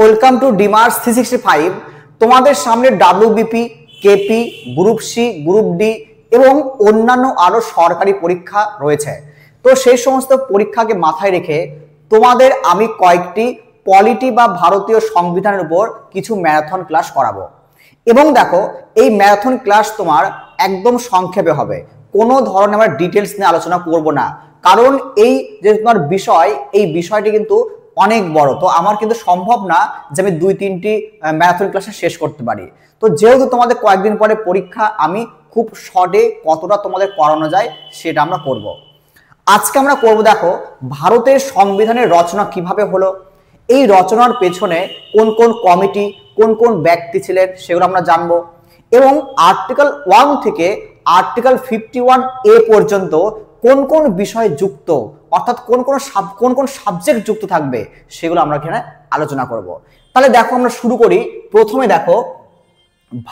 Welcome to ডিমার্স 365। তোমাদের সামনে WBP, KP, group C, group D এবং অন্যান্য আরো সরকারি পরীক্ষা রয়েছে। তো সেই সমস্ত পরীক্ষাকে মাথায় রেখে তোমাদের আমি কয়েকটি পলিটি বা ভারতীয় সংবিধানের উপর কিছু ম্যারাথন ক্লাস করাবো। এবং দেখো, এই ম্যারাথন ক্লাস তোমার একদম সংক্ষেপে হবে, কোনো ধরনের আমরা ডিটেলস নিয়ে আলোচনা করব না, কারণ এই যে তোমার বিষয়, এই বিষয়টি কিন্তু অনেক বড়। তো আমার কিন্তু সম্ভব না যে আমি 2-3টি ম্যারাথন ক্লাসে শেষ করতে পারি। তো যেহেতু তোমাদের কয়েকদিন পরে পরীক্ষা, আমি খুব শর্টে কতটা তোমাদের করানো যায় সেটা আমরা করব। আজকে আমরা করব, দেখো, ভারতের সংবিধানের রচনা কিভাবে হলো, এই রচনার পেছনে কোন কোন কমিটি, কোন কোন ব্যক্তি ছিলেন সেগুলো আমরা জানবো, এবং আর্টিকেল 1 থেকে আর্টিকেল 51A পর্যন্ত কোন কোন বিষয় যুক্ত, অর্থাৎ কোন কোন সাবজেক্ট যুক্ত থাকবে সেগুলো আমরা এখানে আলোচনা করব। তাহলে দেখো, আমরা শুরু করি। প্রথমে দেখো,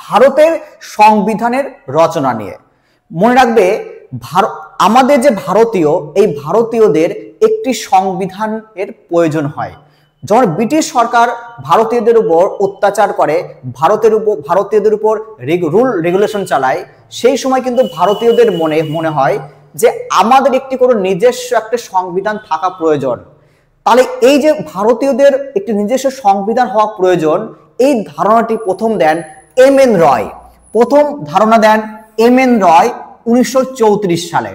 ভারতের সংবিধানের রচনা নিয়ে মনে রাখবে, আমাদের যে ভারতীয়, এই ভারতীয়দের একটি সংবিধানের প্রয়োজন হয়। যখন ব্রিটিশ সরকার ভারতীয়দের উপর অত্যাচার করে, ভারতীয়দের উপর রুল রেগুলেশন চালায়, সেই সময় কিন্তু ভারতীয়দের মনে হয় যে আমাদের একটি কোনো নিজস্ব একটা সংবিধান থাকা প্রয়োজন। তাহলে এই যে ভারতীয়দের একটি নিজস্ব সংবিধান হওয়া প্রয়োজন, এই ধারণাটি প্রথম দেন এম.এন. রয়। প্রথম ধারণা দেন এম.এন. রয় 1934 সালে।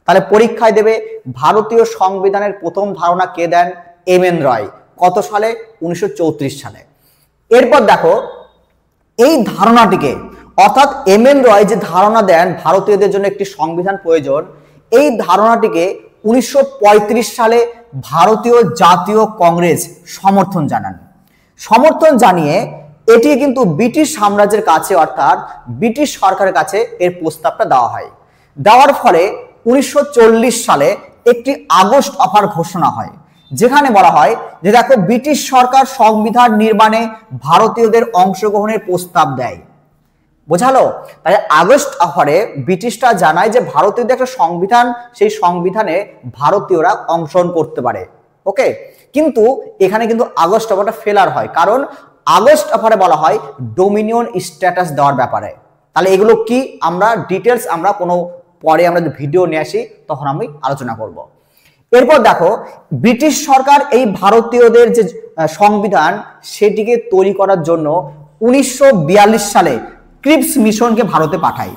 তাহলে পরীক্ষায় দেবে ভারতীয় সংবিধানের প্রথম ধারণা কে দেন? এম.এন. রয়। কত সালে? 1934 সালে। এরপর দেখো, এই ধারণাটিকে, অর্থাৎ এম.এন. রয় যে ধারণা দেন ভারতীয়দের জন্য একটি সংবিধান প্রয়োজন, এই ধারণাটিকে 1935 সালে ভারতীয় জাতীয় কংগ্রেস সমর্থন জানান। সমর্থন জানিয়ে এটি কিন্তু ব্রিটিশ সাম্রাজ্যের কাছে, অর্থাৎ ব্রিটিশ সরকারের কাছে এর প্রস্তাবটা দেওয়া হয়। দেওয়ার ফলে 1940 সালে একটি আগস্ট অফার ঘোষণা হয়, যেখানে বলা হয় যে দেখো, ব্রিটিশ সরকার সংবিধান নির্মাণে ভারতীয়দের অংশগ্রহণের প্রস্তাব দেয়। বোঝালো? তাই আগস্ট অফারে ব্রিটিশরা জানায় যে ভারতীয়দের একটা সংবিধান, সেই সংবিধানে ভারতীয়রা অংশগ্রহণ করতে পারে। ওকে, কিন্তু এখানে কিন্তু আগস্ট অফারটা ফেলার হয়, কারণ আগস্ট অফারে বলা হয় ডোমিনিয়ন স্ট্যাটাস দেওয়ার ব্যাপারে। তাহলে এগুলো কি, আমরা ডিটেলস আমরা কোনো পরে আমরা ভিডিও নিয়ে আসি তখন আমি আলোচনা করব। এরপর দেখো, ব্রিটিশ সরকার এই ভারতীয়দের যে সংবিধান, সেটিকে তৈরি করার জন্য 1942 সালে ক্রিপস মিশনকে ভারতে পাঠায়।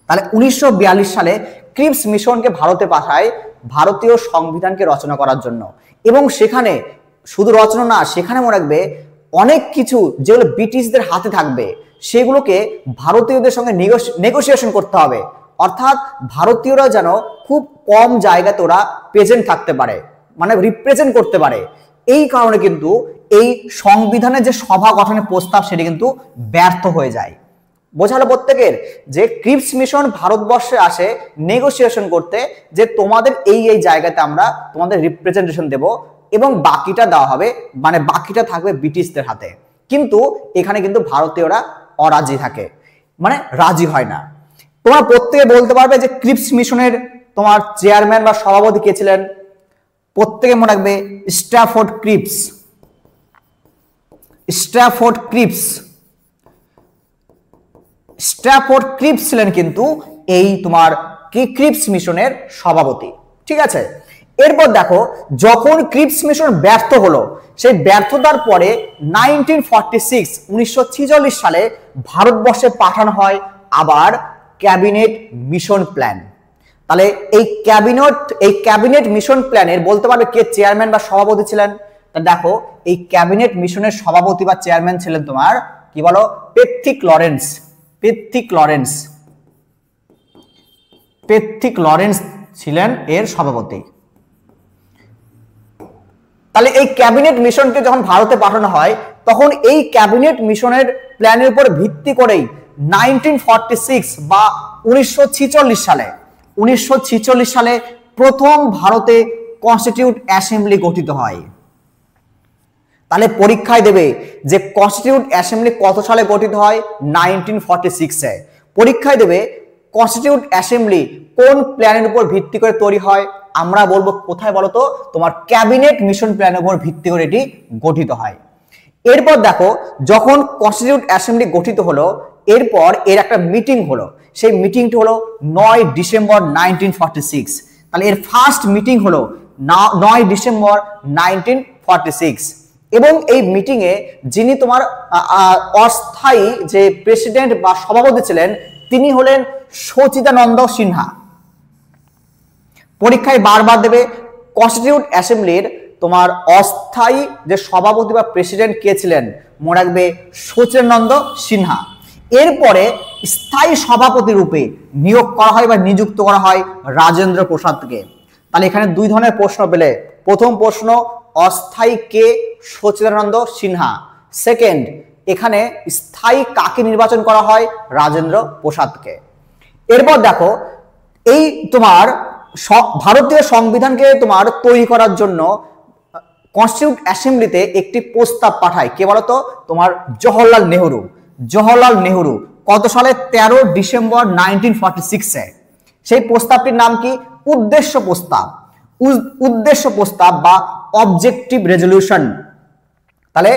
তাহলে 1942 সালে ক্রিপস মিশনকে ভারতে পাঠায় ভারতীয় সংবিধানকে রচনা করার জন্য। এবং সেখানে শুধু রচনা না, সেখানে মনে রাখবে অনেক কিছু যেগুলো ব্রিটিশদের হাতে থাকবে, সেগুলোকে ভারতীয়দের সঙ্গে নেগোসিয়েশন করতে হবে। অর্থাৎ ভারতীয়রা যেন খুব কম জায়গাতে ওরা প্রেজেন্ট থাকতে পারে, মানে রিপ্রেজেন্ট করতে পারে। এই কারণে কিন্তু এই সংবিধানের যে সভা গঠনের প্রস্তাব, সেটি কিন্তু ব্যর্থ হয়ে যায়। বোঝালো প্রত্যেকের? যে ক্রিপস মিশন ভারতবর্ষে আসে নেগোসিয়েশন করতে, যে তোমাদের এই এই জায়গাতে আমরা তোমাদের রিপ্রেজেন্টেশন দেব, এবং বাকিটা দেওয়া হবে, মানে বাকিটা থাকবে ব্রিটিশদের হাতে। কিন্তু এখানে কিন্তু ভারতীয়রা অরাজি থাকে, মানে রাজি হয় না। তোমরা প্রত্যেকে বলতে পারবে যে ক্রিপস মিশনের তোমার চেয়ারম্যান বা সভাপতি কে ছিলেন? প্রত্যেকে মনে রাখবে স্ট্র্যাফোর্ড ক্রিপস। স্ট্র্যাফোর্ড ক্রিপস, স্ট্র্যাফোর্ড ক্রিপস ছিলেন কিন্তু এই তোমার ক্রিপস মিশনের সভাপতি। ঠিক আছে। এরপর দেখো, যখন ক্রিপস মিশন ব্যর্থ হলো, সেই ব্যর্থতার পরে 1946 সালে ভারতবর্ষে পাঠানো হয় আবার ক্যাবিনেট মিশন প্ল্যান। তাহলে এই ক্যাবিনেট মিশন প্ল্যানের বলতে পারবে কে চেয়ারম্যান বা সভাপতি ছিলেন? তা দেখো, এই ক্যাবিনেট মিশনের সভাপতি বা চেয়ারম্যান ছিলেন তোমার, কি বলো, পেথিক লরেন্স। পেথিক লরেন্স ছিলেন এর সভাপতি। তাহলে এই ক্যাবিনেট মিশনকে যখন ভারতে পাঠানো হয়, তখন এই ক্যাবিনেট মিশনের প্ল্যানের উপর ভিত্তি করেই 1946 বা 1946 সালে প্রথম ভারতে কনস্টিটিউট অ্যাসেম্বলি গঠিত হয়। তাহলে পরীক্ষায় দেবে যে কনস্টিটিউট অ্যাসেম্বলি কত সালে গঠিত হয়? 1946-এ। পরীক্ষায় দেবে কনস্টিটিউট অ্যাসেম্বলি কোন প্ল্যানের উপর ভিত্তি করে তৈরি হয়? আমরা বলবো কোথায় বলতো, তোমার ক্যাবিনেট মিশন প্ল্যানের উপর ভিত্তি করে এটি গঠিত হয়। এরপর দেখো যখন কনস্টিটিউট অ্যাসেম্বলি গঠিত হলো, এরপর এর একটা মিটিং হলো, সেই মিটিংটি হলো 9 ডিসেম্বর 1946। তাহলে এর ফার্স্ট মিটিং হলো 9 ডিসেম্বর 1946। এবং এই মিটিং এ যিনি তোমার অস্থায়ী যে প্রেসিডেন্ট বা সভাপতি ছিলেন তিনি হলেন সচিদানন্দ সিনহা। পরীক্ষায় বারবার দেবে কনস্টিটিউট অ্যাসেম্বলির তোমার অস্থায়ী যে সভাপতি বা প্রেসিডেন্ট কে ছিলেন, মনে রাখবে সচিদানন্দ সিনহা। এরপরে স্থায়ী সভাপতি রূপে নিয়োগ করা হয় বা নিযুক্ত করা হয় রাজেন্দ্র প্রসাদকে। তাহলে এখানে দুই ধরনের প্রশ্ন পেলে, প্রথম প্রশ্ন অস্থায়ী কে, সচিদানন্দ সিনহা। সেকেন্ড, এখানে স্থায়ী কাকে নির্বাচন করা হয়, রাজেন্দ্র প্রসাদকে। এরপর দেখো এই তোমার ভারতীয় সংবিধানকে তোমার তৈরি করার জন্য কনস্টিটিউট অ্যাসেম্বলিতে একটি প্রস্তাব পাঠায় কে বলতো, তোমার জওহরলাল নেহরু। জওহরলাল নেহরু কত সালে, 13 ডিসেম্বর 1946-এ। সেই প্রস্তাবটির নাম কি, উদ্দেশ্য প্রস্তাব। উদ্দেশ্য প্রস্তাব বা অবজেক্টিভ রেজলিউশন। তাহলে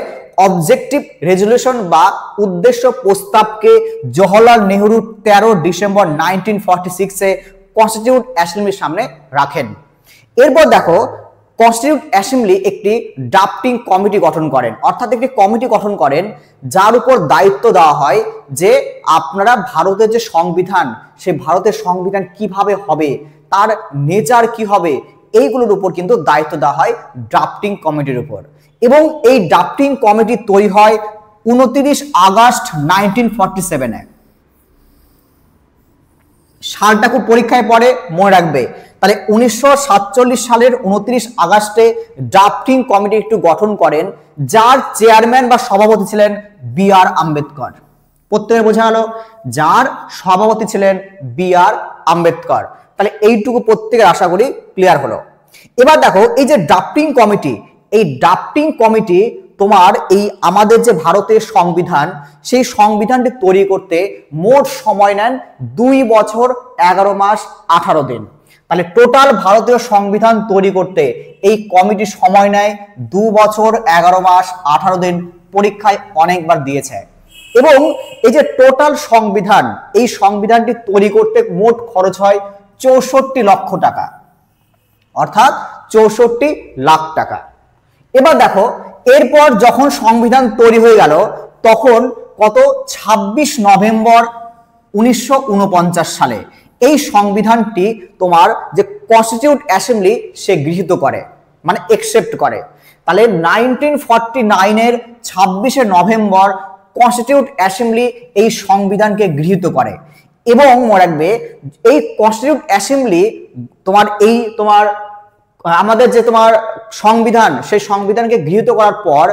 অবজেক্টিভ রেজলিউশন বা উদ্দেশ্য প্রস্তাবকে জওহরলাল নেহরু 13 ডিসেম্বর 1946-এ কনস্টিটিউট অ্যাসেম্বলির সামনে রাখেন। এরপর দেখো কনস্টিটিউট অ্যাসেম্বলি একটি ড্রাফটিং কমিটি গঠন করেন, অর্থাৎ একটি কমিটি গঠন করেন যার উপর দায়িত্ব দেওয়া হয় যে আপনারা ভারতের যে সংবিধান, সেই ভারতের সংবিধান কিভাবে হবে, তার নেচার কি হবে, এইগুলোর উপর কিন্তু দায়িত্ব দেওয়া হয় ড্রাফটিং কমিটির উপর। এবং এই ড্রাফটিং কমিটি তৈরি হয় 29 আগস্ট 1947-এ। সালটা খুব পরীক্ষায় পড়ে, মনে রাখবে। তাহলে 1947 সালের 29 আগস্টে ড্রাফটিং কমিটি একটু গঠন করেন, যার চেয়ারম্যান বা সভাপতি ছিলেন বি.আর. আম্বেদকর। প্রত্যেকে বোঝা গেল, যার সভাপতি ছিলেন বি.আর. আম্বেদকর। তাহলে এইটুকু প্রত্যেকের আশা করি ক্লিয়ার হলো। এবার দেখো এই যে ড্রাফটিং কমিটি, এই ড্রাফটিং কমিটি তোমার এই আমাদের যে ভারতের সংবিধান, সেই সংবিধানটি তৈরি করতে মোট সময় নেন 2 বছর 11 মাস 18 দিন। তাহলে টোটাল ভারতীয় সংবিধান তৈরি করতে এই কমিটি সময় নেয় 2 বছর 11 মাস 18 দিন। পরীক্ষায় অনেকবার দিয়েছে। এবং এই যে টোটাল সংবিধান, এই সংবিধানটি তৈরি করতে মোট খরচ হয় 64 লক্ষ টাকা, অর্থাৎ 64 লাখ টাকা। এবার দেখো এরপর যখন সংবিধান তৈরি হয়ে গেল তখন কত, 26 নভেম্বর 1949 সালে এই সংবিধানটি তোমার যে কনস্টিটিউট অ্যাসেম্বলি সে গৃহীত করে, মানে একসেপ্ট করে। তাহলে 1949-এর 26শে নভেম্বর কনস্টিটিউট অ্যাসেম্বলি এই সংবিধানকে গৃহীত করে। এবং মনে রাখবে এই কনস্টিটিউট অ্যাসেম্বলি তোমার এই তোমার আমাদের যে তোমার সংবিধান, সেই সংবিধানকে গৃহীত করার পর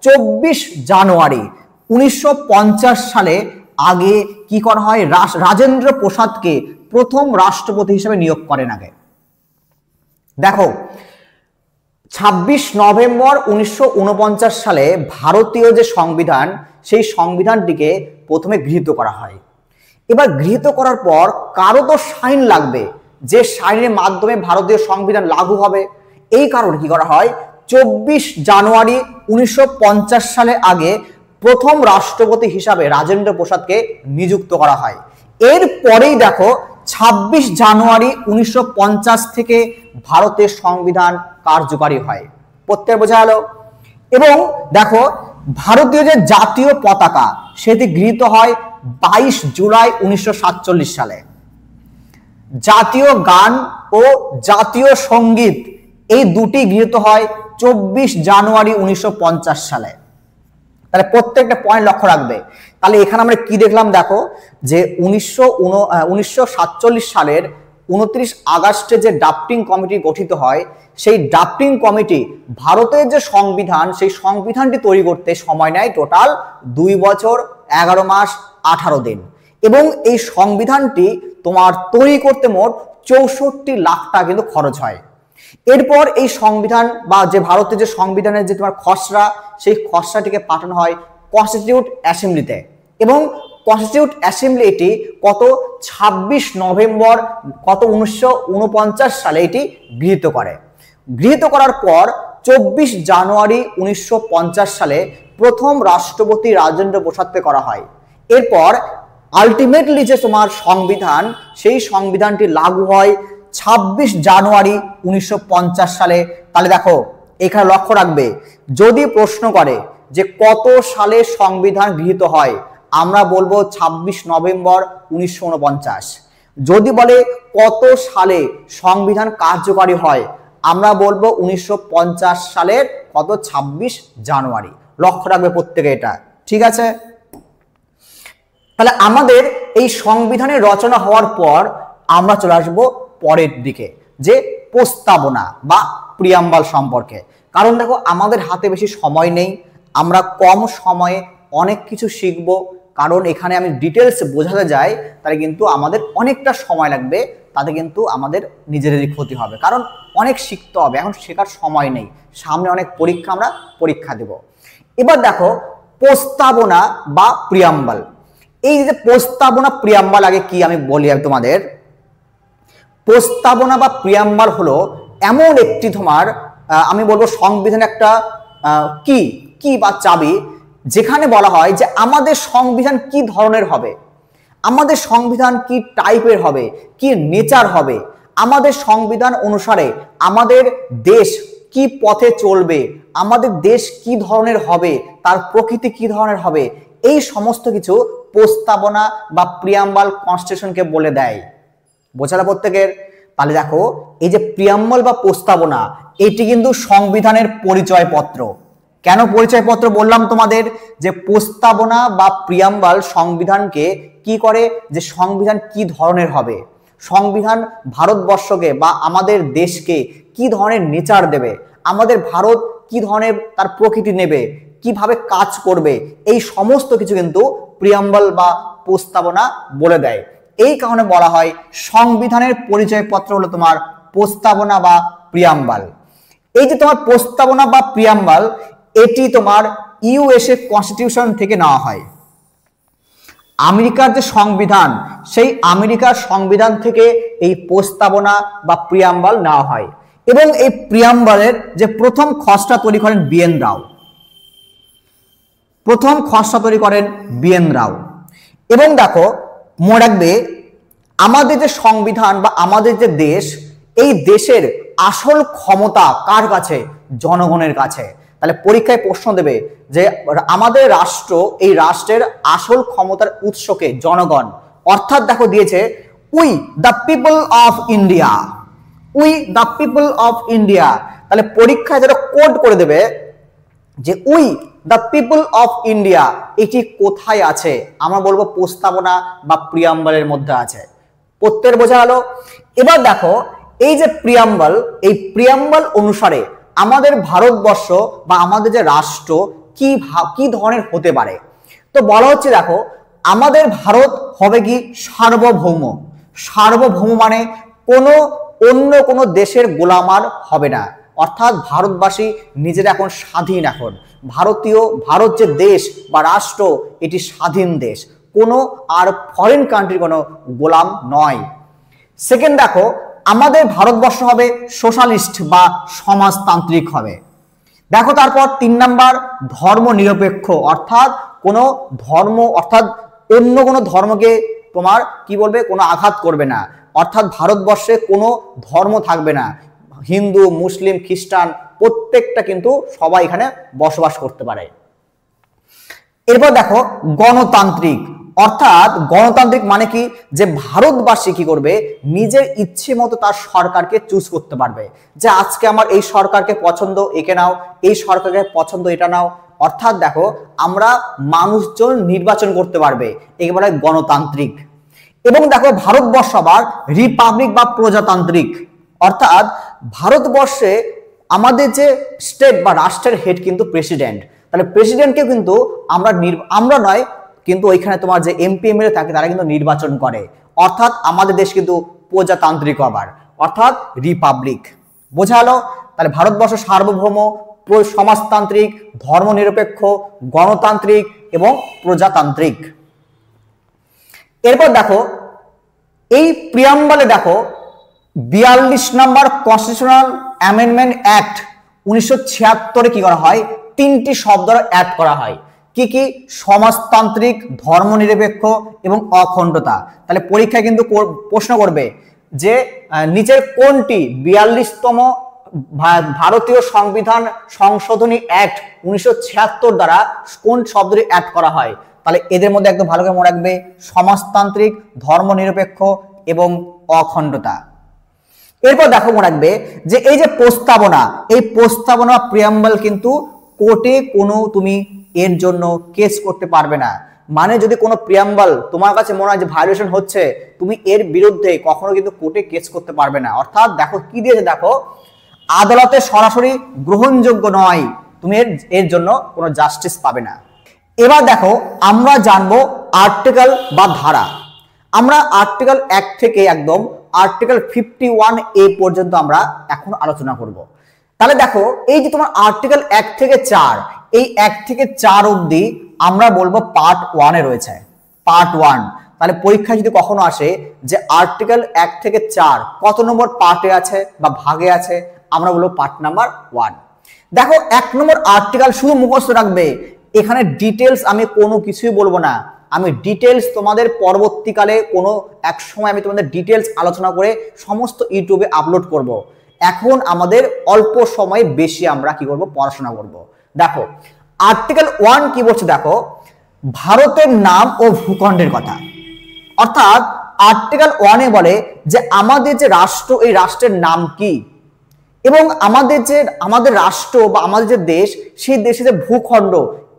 24 জানুয়ারি 1950 সালে আগে কি করা হয়, রাজেন্দ্র প্রসাদকে প্রথম রাষ্ট্রপতি হিসেবে নিয়োগ করেন আগে। দেখো 26 নভেম্বর 1949 সালে ভারতীয় যে সংবিধান, সেই সংবিধানটিকে প্রথমে গৃহীত করা হয়। এবার গৃহীত করার পর কারো তো সাইন লাগবে, যে সাইনের মাধ্যমে ভারতীয় সংবিধান লাগু হবে। এই কারণে কি করা হয়, 24 জানুয়ারি 1950 সালে আগে প্রথম রাষ্ট্রপতি হিসাবে রাজেন্দ্র প্রসাদকে নিযুক্ত করা হয়। এরপরেই দেখো 26 জানুয়ারি 1950 থেকে ভারতের সংবিধান কার্যকারী হয়। প্রত্যেক বোঝা গেল। এবং দেখো ভারতীয় যে জাতীয় পতাকা সেটি গৃহীত হয় 22 জুলাই 1947 সালে। জাতীয় গান ও জাতীয় সঙ্গীত এই দুটি গৃহীত হয় 24 জানুয়ারি 1950 সালে। তাহলে প্রত্যেকটা পয়েন্ট লক্ষ্য রাখবে। তাহলে এখানে আমরা কি দেখলাম, দেখো যে 1947 সালের 29 আগস্টে যে ড্রাফটিং কমিটি গঠিত হয়, সেই ড্রাফটিং কমিটি ভারতের যে সংবিধান, সেই সংবিধানটি তৈরি করতে সময় নেয় টোটাল 2 বছর 11 মাস 18 দিন। এবং এই সংবিধানটি তোমার তৈরি করতে মোট 64 লাখ টাকা কিন্তু খরচ হয়। এরপর এই সংবিধান বা যে ভারতের যে সংবিধানের যে তোমার খসড়া, সেই খসড়াটিকে পাঠানো হয় কনস্টিটিউট অ্যাসেম্বলিতে। এবং কনস্টিটিউট অ্যাসেম্বলি এটি কত, 26 নভেম্বর কত 1949 সালে এটি গৃহীত করে। গৃহীত করার পর 24 জানুয়ারি 1950 সালে প্রথম রাষ্ট্রপতি রাজেন্দ্র প্রসাদকে করা হয়। এরপর আলটিমেটলি যে তোমার সংবিধান, সেই সংবিধানটি লাগু হয় 26 জানুয়ারি 1950 সালে। তাহলে দেখো এখানে লক্ষ্য রাখবে, যদি প্রশ্ন করে যে কত সালে সংবিধান গৃহীত হয়, আমরা বলবো 26 নভেম্বর 1949। যদি বলে কত সালে সংবিধান কার্যকারী হয়, আমরা বলবো 1950 সালের কত 26 জানুয়ারি। লক্ষ্য রাখবে প্রত্যেকে এটা, ঠিক আছে। তাহলে আমাদের এই সংবিধানের রচনা হওয়ার পর আমরা চলে আসবো পরের দিকে, যে প্রস্তাবনা বা প্রিয়াম্বাল সম্পর্কে। কারণ দেখো আমাদের হাতে বেশি সময় নেই, আমরা কম সময়ে অনেক কিছু শিখব। কারণ এখানে আমি ডিটেলস বোঝাতে যাই তাহলে কিন্তু আমাদের অনেকটা সময় লাগবে, তাতে কিন্তু আমাদের নিজেদেরই ক্ষতি হবে, কারণ অনেক শিখতে হবে, এখন শেখার সময় নেই, সামনে অনেক পরীক্ষা, আমরা পরীক্ষা দেব। এবার দেখো প্রস্তাবনা বা প্রিয়াম্বাল। এই যে প্রস্তাবনা প্রিয়াম্বাল, আগে কি আমি বলি তোমাদের। প্রস্তাবনা বা প্রিয়াম্বাল হলো এমন একটি তোমার আমি বলবো সংবিধান একটা কি বা চাবি, যেখানে বলা হয় যে আমাদের সংবিধান কি ধরনের হবে, আমাদের সংবিধান কি টাইপের হবে, কি নেচার হবে, আমাদের সংবিধান অনুসারে আমাদের দেশ কি পথে চলবে, আমাদের দেশ কি ধরনের হবে, তার প্রকৃতি কি ধরনের হবে, এই সমস্ত কিছু প্রস্তাবনা বা প্রিয়াম্বাল কনস্টিটিউশনকে বলে দেয়। বোঝালা প্রত্যেকের? তাহলে দেখো এই যে প্রিয়াম্বল বা প্রস্তাবনা, এটি কিন্তু সংবিধানের পরিচয়পত্র। কেন পরিচয়পত্র বললাম তোমাদের? যে প্রস্তাবনা বা প্রিয়াম্বল সংবিধানকে কি করে, যে সংবিধান কি ধরনের হবে, সংবিধান ভারতবর্ষকে বা আমাদের দেশকে কি ধরনের নেচার দেবে, আমাদের ভারত কি ধরনের তার প্রকৃতি নেবে, কিভাবে কাজ করবে, এই সমস্ত কিছু কিন্তু প্রিয়াম্বল বা প্রস্তাবনা বলে দেয়। এই কারণে বলা হয় সংবিধানের পরিচয়পত্র হলো তোমার প্রস্তাবনা বা প্রিয়াম্বল। এই যে তোমার প্রস্তাবনা বা প্রিয়াম্বল, এটি তোমার ইউএসএ কনস্টিটিউশন থেকে নেওয়া হয়। আমেরিকার যে সংবিধান, সেই আমেরিকার সংবিধান থেকে এই প্রস্তাবনা বা প্রিয়াম্বল নেওয়া হয়। এবং এই প্রিয়াম্বলের যে প্রথম খসড়া তৈরি করেন বিএন রাও, প্রথম খসড়া তৈরি করেন বিএন রাও। এবং দেখো মনে রাখবে, আমাদের যে সংবিধান বা আমাদের যে দেশ, এই দেশের আসল ক্ষমতা কার কাছে? জনগণের কাছে। তাহলে পরীক্ষায় প্রশ্ন দেবে যে আমাদের রাষ্ট্র, এই রাষ্ট্রের আসল ক্ষমতার উৎসকে জনগণ। অর্থাৎ দেখো দিয়েছে we the people of India, we the people of India. তাহলে পরীক্ষায় যেটা কোড করে দেবে যে we the people of India, এটি কোথায় আছে? আমরা বলবো প্রস্তাবনা বা প্রিয়াম্বলের মধ্যে আছে। প্রত্যেক বোঝা গেল? এবার দেখো এই যে প্রিয়াম্বল, এই প্রিয়াম্বল অনুসারে আমাদের ভারতবর্ষ বা আমাদের যে রাষ্ট্র কি ধরনের হতে পারে। তো বলা হচ্ছে দেখো আমাদের ভারত হবে কি সার্বভৌম। সার্বভৌম মানে কোনো অন্য কোনো দেশের গোলামার হবে না, অর্থাৎ ভারতবাসী নিজেরা এখন স্বাধীন। এখন ভারত যে দেশ বা রাষ্ট্র, এটি স্বাধীন দেশ, কোনো আর ফরেন কান্ট্রির কোনো গোলাম নয়। সেকেন্ড দেখো আমাদের ভারতবর্ষ হবে সোশ্যালিস্ট বা সমাজতান্ত্রিক হবে। দেখো তারপর 3 নাম্বার ধর্ম নিরপেক্ষ, অর্থাৎ কোনো ধর্ম, অর্থাৎ অন্য কোনো ধর্মকে তোমার কি বলবে, কোনো আঘাত করবে না। অর্থাৎ ভারতবর্ষে কোনো ধর্ম থাকবে না, হিন্দু মুসলিম খ্রিস্টান প্রত্যেকটা কিন্তু সবাই এখানে বসবাস করতে পারে। এরপর দেখো গণতান্ত্রিক, অর্থাৎ গণতান্ত্রিক মানে কি, যে ভারতবাসী কি করবে, নিজের ইচ্ছে মতো তার সরকারকে চুজ করতে পারবে, যে আজকে আমার এই সরকারকে পছন্দ একে নাও, এই সরকারকে পছন্দ এটা নাও। অর্থাৎ দেখো আমরা মানুষজন নির্বাচন করতে পারবে, একেবারে গণতান্ত্রিক। এবং দেখো ভারতবর্ষ আবার রিপাবলিক বা প্রজাতান্ত্রিক, অর্থাৎ ভারতবর্ষে আমাদের যে স্টেট বা রাষ্ট্রের হেড কিন্তু প্রেসিডেন্ট। তাহলে প্রেসিডেন্টকে কিন্তু আমরা নয়, কিন্তু ওইখানে তোমার যে এমপি এমএলএ থাকে তারা কিন্তু নির্বাচন করে। অর্থাৎ আমাদের দেশ কিন্তু প্রজাতান্ত্রিক আবার, অর্থাৎ রিপাবলিক। বোঝা গেল? তাহলে ভারতবর্ষ সার্বভৌম, সমাজতান্ত্রিক, ধর্মনিরপেক্ষ, গণতান্ত্রিক এবং প্রজাতান্ত্রিক। এরপর দেখো এই প্রিয়াম্বলে দেখো 42 নম্বর কনস্টিটিউশনাল অ্যামেন্ডমেন্ট অ্যাক্ট 1976 কি করা হয়, 3টি শব্দ অ্যাড করা হয়। কি কি? সমাজতান্ত্রিক, ধর্মনিরপেক্ষ এবং অখণ্ডতা। তাহলে পরীক্ষায় কিন্তু প্রশ্ন করবে যে নিচের কোনটি 42তম ভারতীয় সংবিধান সংশোধনী অ্যাক্ট 1976 দ্বারা কোন শব্দটি অ্যাড করা হয়? তাহলে এদের মধ্যে একদম ভালো করে মনে রাখবে, সমাজতান্ত্রিক, ধর্মনিরপেক্ষ এবং অখণ্ডতা। এরপর দেখো মনে রাখবে যে এই যে প্রস্তাবনা, এই প্রস্তাবনা প্রিয়াম্বল কিন্তু কোর্টে কোনো তুমি এর জন্য কেস করতে পারবে না। মানে যদি কোনো প্রিয়াম্বল তোমার কাছে মনে হয় যে ভায়োলেশন হচ্ছে, তুমি এর বিরুদ্ধে কখনো কিন্তু কোর্টে কেস করতে পারবে না। অর্থাৎ দেখো কি দিয়েছে, দেখো আদালতে সরাসরি গ্রহণযোগ্য নয়, তুমি এর জন্য কোনো জাস্টিস পাবে না। এবার দেখো আমরা জানবো আর্টিকেল বা ধারা। আমরা আর্টিকেল 1 থেকে একদম আর্টিকেল 51A পর্যন্ত আমরা এখন আলোচনা করব। তাহলে দেখো এই যে তোমার আর্টিকেল 1 থেকে 4, এই 1 থেকে 4 অবধি আমরা বলবো পার্ট 1 এ রয়েছে, পার্ট 1। তাহলে পরীক্ষায় যদি কখনো আসে যে আর্টিকেল 1 থেকে 4 কত নম্বর পার্টে আছে বা ভাগে আছে, আমরা বলবো পার্ট নাম্বার 1। দেখো 1 নম্বর আর্টিকেল শুধু মুখস্থ রাখবে, এখানে ডিটেলস আমি কোনো কিছুই বলবো না। আমি ডিটেলস তোমাদের পরবর্তীকালে কোনো এক সময় আমি তোমাদের ডিটেলস আলোচনা করে সমস্ত ইউটিউবে আপলোড করব। এখন আমাদের অল্প সময় বেশি আমরা কি করব, পড়াশোনা করব। দেখো আর্টিকেল 1 কি বলছে, দেখো ভারতের নাম ও ভূখণ্ডের কথা। অর্থাৎ আর্টিকেল 1 এ বলে যে আমাদের যে রাষ্ট্র, এই রাষ্ট্রের নাম কি, এবং আমাদের রাষ্ট্র বা আমাদের যে দেশ, সেই দেশে যে ভূখণ্ড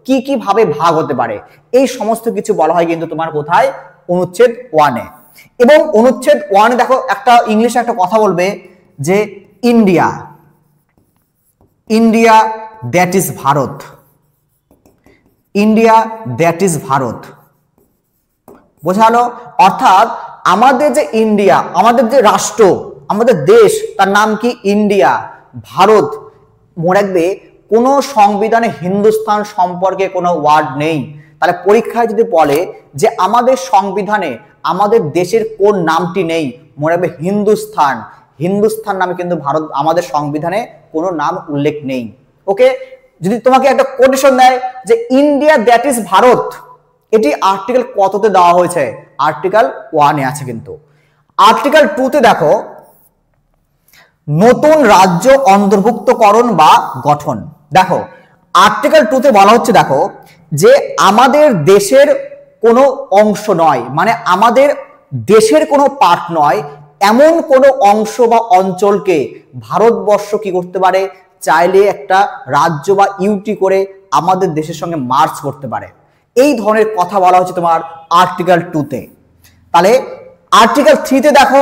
কি কি ভাবে ভাগ হতে পারে, এই সমস্ত কিছু বলা হয় কিন্তু তোমার কোথায়, অনুচ্ছেদ 1 এ। এবং অনুচ্ছেদ 1 এ দেখো একটা ইংলিশে একটা কথা বলবে যে India, India that is Bharat, India that is Bharat. বোঝালো? অর্থাৎ আমাদের যে ইন্ডিয়া, আমাদের যে রাষ্ট্র, আমাদের দেশ, তার নাম কি? ইন্ডিয়া, ভারত। মনে রাখবে কোনো সংবিধানে হিন্দুস্তান সম্পর্কে কোনো ওয়ার্ড নেই। তাহলে পরীক্ষায় যদি বলে যে আমাদের সংবিধানে আমাদের দেশের কোন নামটি নেই, মনে রাখবে হিন্দুস্তান। হিন্দুস্তান নামে কিন্তু ভারত, আমাদের সংবিধানে কোনো নাম উল্লেখ নেই। ওকে, যদি তোমাকে একটা কোটেশন দেয় যে ইন্ডিয়া দ্যাট ইজ ভারত, এটি আর্টিকেল কততে দেওয়া হয়েছে? আর্টিকেল 1 এ আছে। কিন্তু আর্টিকেল 2 তে দেখো নতুন রাজ্য অন্তর্ভুক্তকরণ বা গঠন। দেখো আর্টিকেল 2 তে বলা হচ্ছে, দেখো যে আমাদের দেশের কোনো অংশ নয়, মানে আমাদের দেশের কোনো পার্ট নয়, এমন কোনো অংশ বা অঞ্চলকে ভারতবর্ষ কি করতে পারে, চাইলে একটা রাজ্য বা ইউটি করে আমাদের দেশের সঙ্গে মার্চ করতে পারে। এই ধরনের কথা বলা হচ্ছে তোমার আর্টিকেল 2 তে। তাহলে আর্টিকেল 3 তে দেখো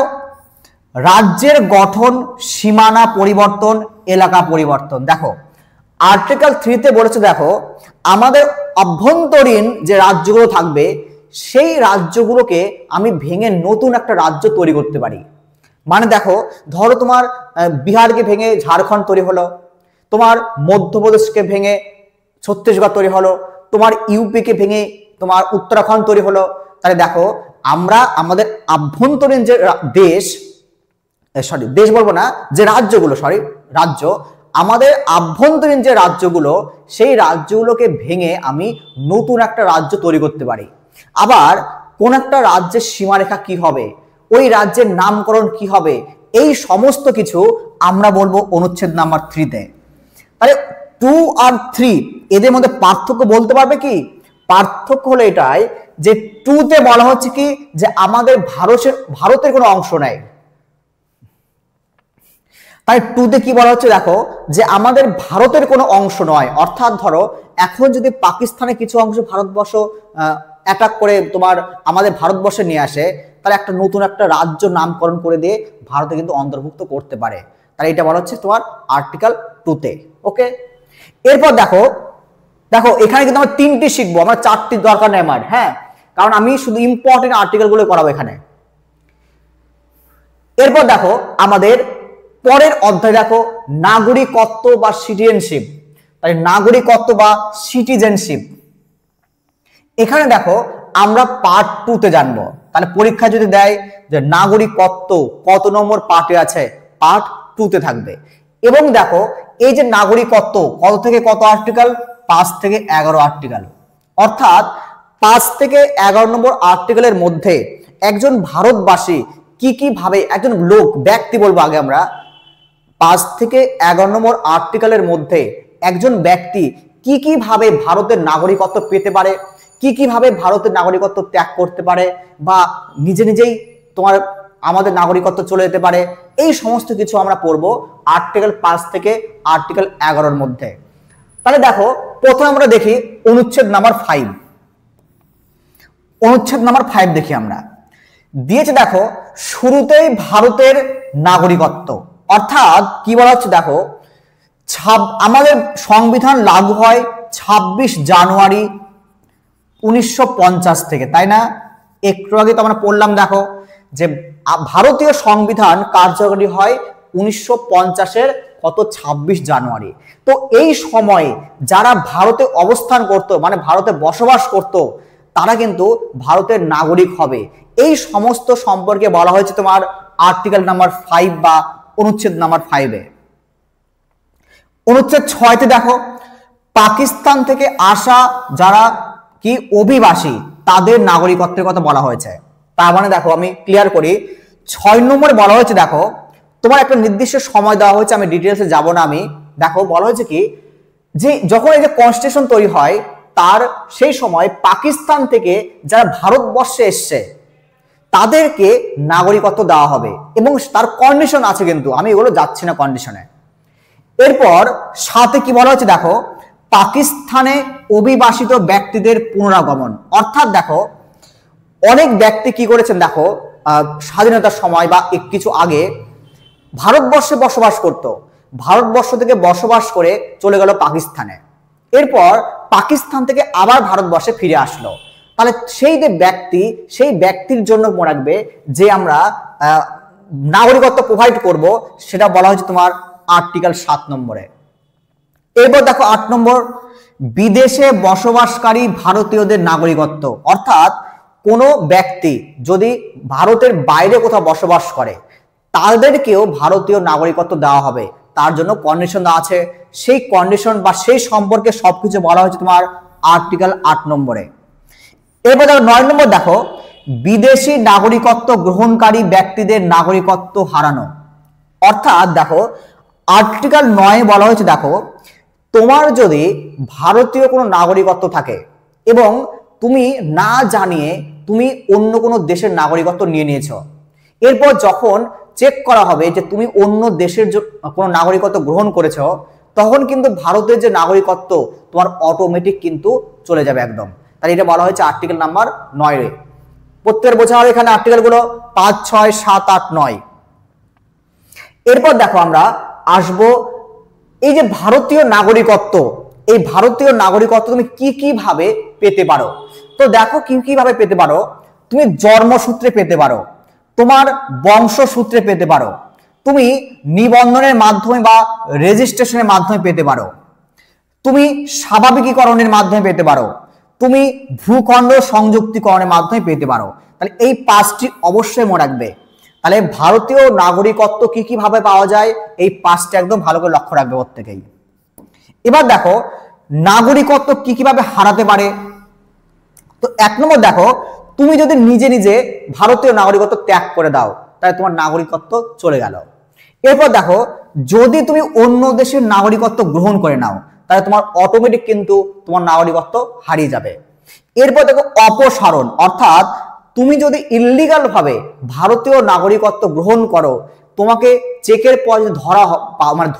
রাজ্যের গঠন, সীমানা পরিবর্তন, এলাকা পরিবর্তন। দেখো আর্টিকেল 3 তে বলেছে, দেখো আমাদের অভ্যন্তরীণ যে রাজ্যগুলো থাকবে, সেই রাজ্যগুলোকে আমি ভেঙে নতুন একটা রাজ্য তৈরি করতে পারি। মানে দেখো ধরো তোমার বিহারকে ভেঙে ঝাড়খণ্ড তৈরি হলো, তোমার মধ্যপ্রদেশকে ভেঙে ছত্তিশগড় তৈরি হলো, তোমার ইউপিকে ভেঙে তোমার উত্তরাখণ্ড তৈরি হলো। তাহলে দেখো আমরা আমাদের আভ্যন্তরীণ যে দেশ বলবো না, যে রাজ্যগুলো, রাজ্য, আমাদের আভ্যন্তরীণ যে রাজ্যগুলো, সেই রাজ্যগুলোকে ভেঙে আমি নতুন একটা রাজ্য তৈরি করতে পারি। আবার কোন একটা রাজ্যের সীমারেখা কি হবে, ওই রাজ্যের নামকরণ কি হবে, এই সমস্ত কিছু আমরা বলবো অনুচ্ছেদ নাম্বার 3 তে। তাহলে 2 আর 3 এদের মধ্যে পার্থক্য বলতে পারবে কি? পার্থক্য হলো এটাই যে 2 তে বলা হচ্ছে কি, যে আমাদের ভারতের কোনো অংশ নাই। তাই 2 তে কি বলা হচ্ছে, দেখো যে আমাদের ভারতের কোনো অংশ নয়। অর্থাৎ ধরো এখন যদি পাকিস্তানের কিছু অংশ ভারতবর্ষ অ্যাটাক করে তোমার আমাদের ভারতবর্ষে নিয়ে আসে, তাহলে একটা নতুন একটা রাজ্য নামকরণ করে দিয়ে ভারতে কিন্তু অন্তর্ভুক্ত করতে পারে। তাহলে এটা বলা হচ্ছে তোমার আর্টিকেল 2 তে। ওকে, এরপর দেখো এখানে কিন্তু আমরা 3টি শিখবো, আমরা 4টি দরকার নেই আমার, হ্যাঁ, কারণ আমি শুধু ইম্পর্টেন্ট আর্টিকেল গুলো করাবো এখানে। এরপর দেখো আমাদের পরের অধ্যায়, দেখো নাগরিকত্ব বা সিটিজেনশিপ। তাই নাগরিকত্ব বা সিটিজেনশিপ, এখানে দেখো আমরা পার্ট 2 তে জানবো। তাহলে পরীক্ষা যদি দেয় যে নাগরিকত্ব কত নম্বর পার্টে আছে, পার্ট 2 তে থাকবে। এবং দেখো এই যে নাগরিকত্ব কত থেকে কত আর্টিকেল, 5 থেকে 11 আর্টিকেল, অর্থাৎ 5 থেকে 11 নম্বর আর্টিকেলের মধ্যে একজন ভারতবাসী কি কি ভাবে, একজন লোক ব্যক্তি বলবো আগে আমরা, 5 থেকে 11 নম্বর আর্টিকেলের মধ্যে একজন ব্যক্তি কি কি ভাবে ভারতের নাগরিকত্ব পেতে পারে, কি কি ভাবে ভারতের নাগরিকত্ব ত্যাগ করতে পারে, বা নিজে নিজেই তোমার আমাদের নাগরিকত্ব চলে যেতে পারে, এই সমস্ত কিছু আমরা পড়বো আর্টিকেল 5 থেকে আর্টিকেল 11 মধ্যে। তাহলে দেখো প্রথমে আমরা দেখি অনুচ্ছেদ নাম্বার 5। অনুচ্ছেদ নাম্বার 5 দেখি আমরা, দিয়েছে দেখো শুরুতেই ভারতের নাগরিকত্ব, অর্থাৎ কি বলা হচ্ছে দেখো, আমাদের সংবিধান লাগু হয় 26 জানুয়ারি 1950 থেকে, তাই না? একটু আগে তো আমরা পড়লাম দেখো যে ভারতীয় সংবিধান কার্যকরী হয় 1950-এর কত 26 জানুয়ারি। তো এই সময়ে যারা ভারতে অবস্থান করত, মানে ভারতে বসবাস করত, তারা কিন্তু ভারতের নাগরিক হবে। এই সমস্ত সম্পর্কে বলা হয়েছে তোমার আর্টিকেল নাম্বার 5 বা অনুচ্ছেদ নাম্বার 5-এ। অনুচ্ছেদ 6-তে দেখো পাকিস্তান থেকে আসা যারা কি অভিবাসী তাদের নাগরিকত্বের কথা বলা হয়েছে। তার মানে দেখো আমি ক্লিয়ার করি, 6 নম্বরে বলা হয়েছে দেখো তোমার একটা নির্দিষ্ট সময় দেওয়া হয়েছে, আমি ডিটেলসে যাব না। আমি দেখো বলা হয়েছে কি যে যখন এই যে কনস্টিটিউশন তৈরি হয় তার সেই সময় পাকিস্তান থেকে যারা ভারতবর্ষে এসছে তাদেরকে নাগরিকত্ব দেওয়া হবে, এবং তার কন্ডিশন আছে, কিন্তু আমি এগুলো যাচ্ছি না কন্ডিশনে। এরপর সাথে কি বলা হচ্ছে দেখো পাকিস্তানে অভিবাসিত ব্যক্তিদের পুনরাগমন, অর্থাৎ দেখো অনেক ব্যক্তি কি করেছেন দেখো স্বাধীনতার সময় বা কিছু আগে ভারতবর্ষে বসবাস করত, ভারতবর্ষ থেকে বসবাস করে চলে গেল পাকিস্তানে, এরপর পাকিস্তান থেকে আবার ভারতবর্ষে ফিরে আসলো। তাহলে সেই যে ব্যক্তি, সেই ব্যক্তির জন্য মনে রাখবে যে আমরা নাগরিকত্ব প্রোভাইড করব, সেটা বলা হচ্ছে তোমার আর্টিকেল 7 নম্বরে। এরপর দেখো 8 নম্বর, বিদেশে বসবাসকারী ভারতীয়দের নাগরিকত্ব, অর্থাৎ কোনো ব্যক্তি যদি ভারতের বাইরে কোথাও বসবাস করে তাদেরকেও ভারতীয় নাগরিকত্ব দেওয়া হবে, তার জন্য কন্ডিশন দেওয়া আছে। সেই কন্ডিশন বা সেই সম্পর্কে সবকিছু বলা হয়েছে তোমার আর্টিকেল 8 নম্বরে। এরপর দেখো 9 নম্বর, দেখো বিদেশি নাগরিকত্ব গ্রহণকারী ব্যক্তিদের নাগরিকত্ব হারানো, অর্থাৎ দেখো আর্টিকেল 9 বলা হয়েছে দেখো তোমার যদি ভারতীয় কোনো নাগরিকত্ব থাকে এবং তুমি না জানিয়ে তুমি অন্য কোনো দেশের নাগরিকত্ব নিয়ে নিয়েছো, এরপর যখন চেক করা হবে যে তুমি অন্য দেশের কোনো নাগরিকত্ব গ্রহণ করেছো, তখন কিন্তু ভারতের যে নাগরিকত্ব তোমার অটোমেটিক কিন্তু চলে যাবে একদম। তাহলে এটা বলা হয়েছে আর্টিকেল নাম্বার 9-এ। প্রত্যেকের বোঝা হবে এখানে আর্টিকেল গুলো 5, 6, 7, 8, 9। এরপর দেখো আমরা আসবো এই যে ভারতীয় নাগরিকত্ব, এই ভারতীয় নাগরিকত্ব তুমি কি কি ভাবে পেতে পারো। তো দেখো কি কি ভাবে পেতে পারো, তুমি জন্মসূত্রে পেতে পারো, তোমার বংশসূত্রে পেতে পারো, তুমি নিবন্ধনের মাধ্যমে বা রেজিস্ট্রেশনের মাধ্যমে পেতে পারো, তুমি স্বাভাবিকীকরণের মাধ্যমে পেতে পারো, তুমি ভূখণ্ড সংযুক্তিকরণের মাধ্যমে পেতে পারো। তাহলে এই 5টি অবশ্যই মনে রাখবে। তাহলে ভারতীয় নাগরিকত্ব কি কি ভাবে পাওয়া যায়, এই 5টি একদম ভালো করে লক্ষ্য রাখবে প্রত্যেকেই। এবার দেখো নাগরিকত্ব কি কিভাবে হারাতে পারে। তো 1 নম্বর দেখো তুমি যদি নিজে নিজে ভারতীয় নাগরিকত্ব ত্যাগ করে দাও তাহলে তোমার নাগরিকত্ব চলে গেল। এরপর দেখো যদি তুমি অন্য দেশের নাগরিকত্ব গ্রহণ করে নাও তাহলে তোমার অটোমেটিক কিন্তু তোমার নাগরিকত্ব হারিয়ে যাবে। এরপর দেখো অপসারণ, অর্থাৎ তুমি যদি ইল্লিগাল ভাবে ভারতীয় নাগরিকত্ব গ্রহণ করো, তোমাকে চেকের পর ধরা মানে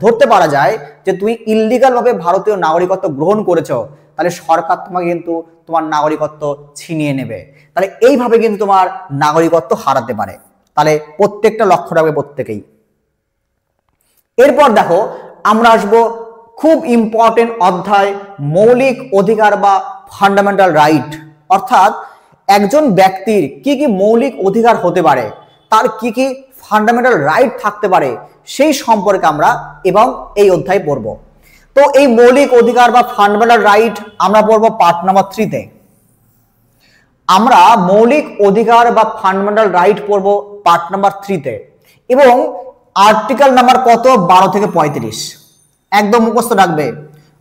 ধরতে পারা যায় যে তুমি ইল্লিগাল ভাবে ভারতীয় নাগরিকত্ব গ্রহণ করেছো, তাহলে সরকার তোমাকে কিন্তু তোমার নাগরিকত্ব ছিনিয়ে নেবে। তাহলে এইভাবে কিন্তু তোমার নাগরিকত্ব হারাতে পারে। তাহলে প্রত্যেকটা লক্ষ্য রাখবে প্রত্যেকেই। এরপর দেখো আমরা আসবো খুব ইম্পর্টেন্ট অধ্যায়, মৌলিক অধিকার বা ফান্ডামেন্টাল রাইট, অর্থাৎ একজন ব্যক্তির কি কি মৌলিক অধিকার হতে পারে, তার কি কি ফান্ডামেন্টাল রাইট থাকতে পারে, সেই সম্পর্কে আমরা এবং এই অধ্যায় পড়ব। তো এই মৌলিক অধিকার বা ফান্ডামেন্টাল রাইট আমরা পড়বো পার্ট নাম্বার 3-তে। আমরা মৌলিক অধিকার বা ফান্ডামেন্টাল রাইট পড়বো পার্ট নাম্বার 3-তে, এবং আর্টিকেল নাম্বার কত? 12 থেকে 35। একদম মুখস্থ রাখবে।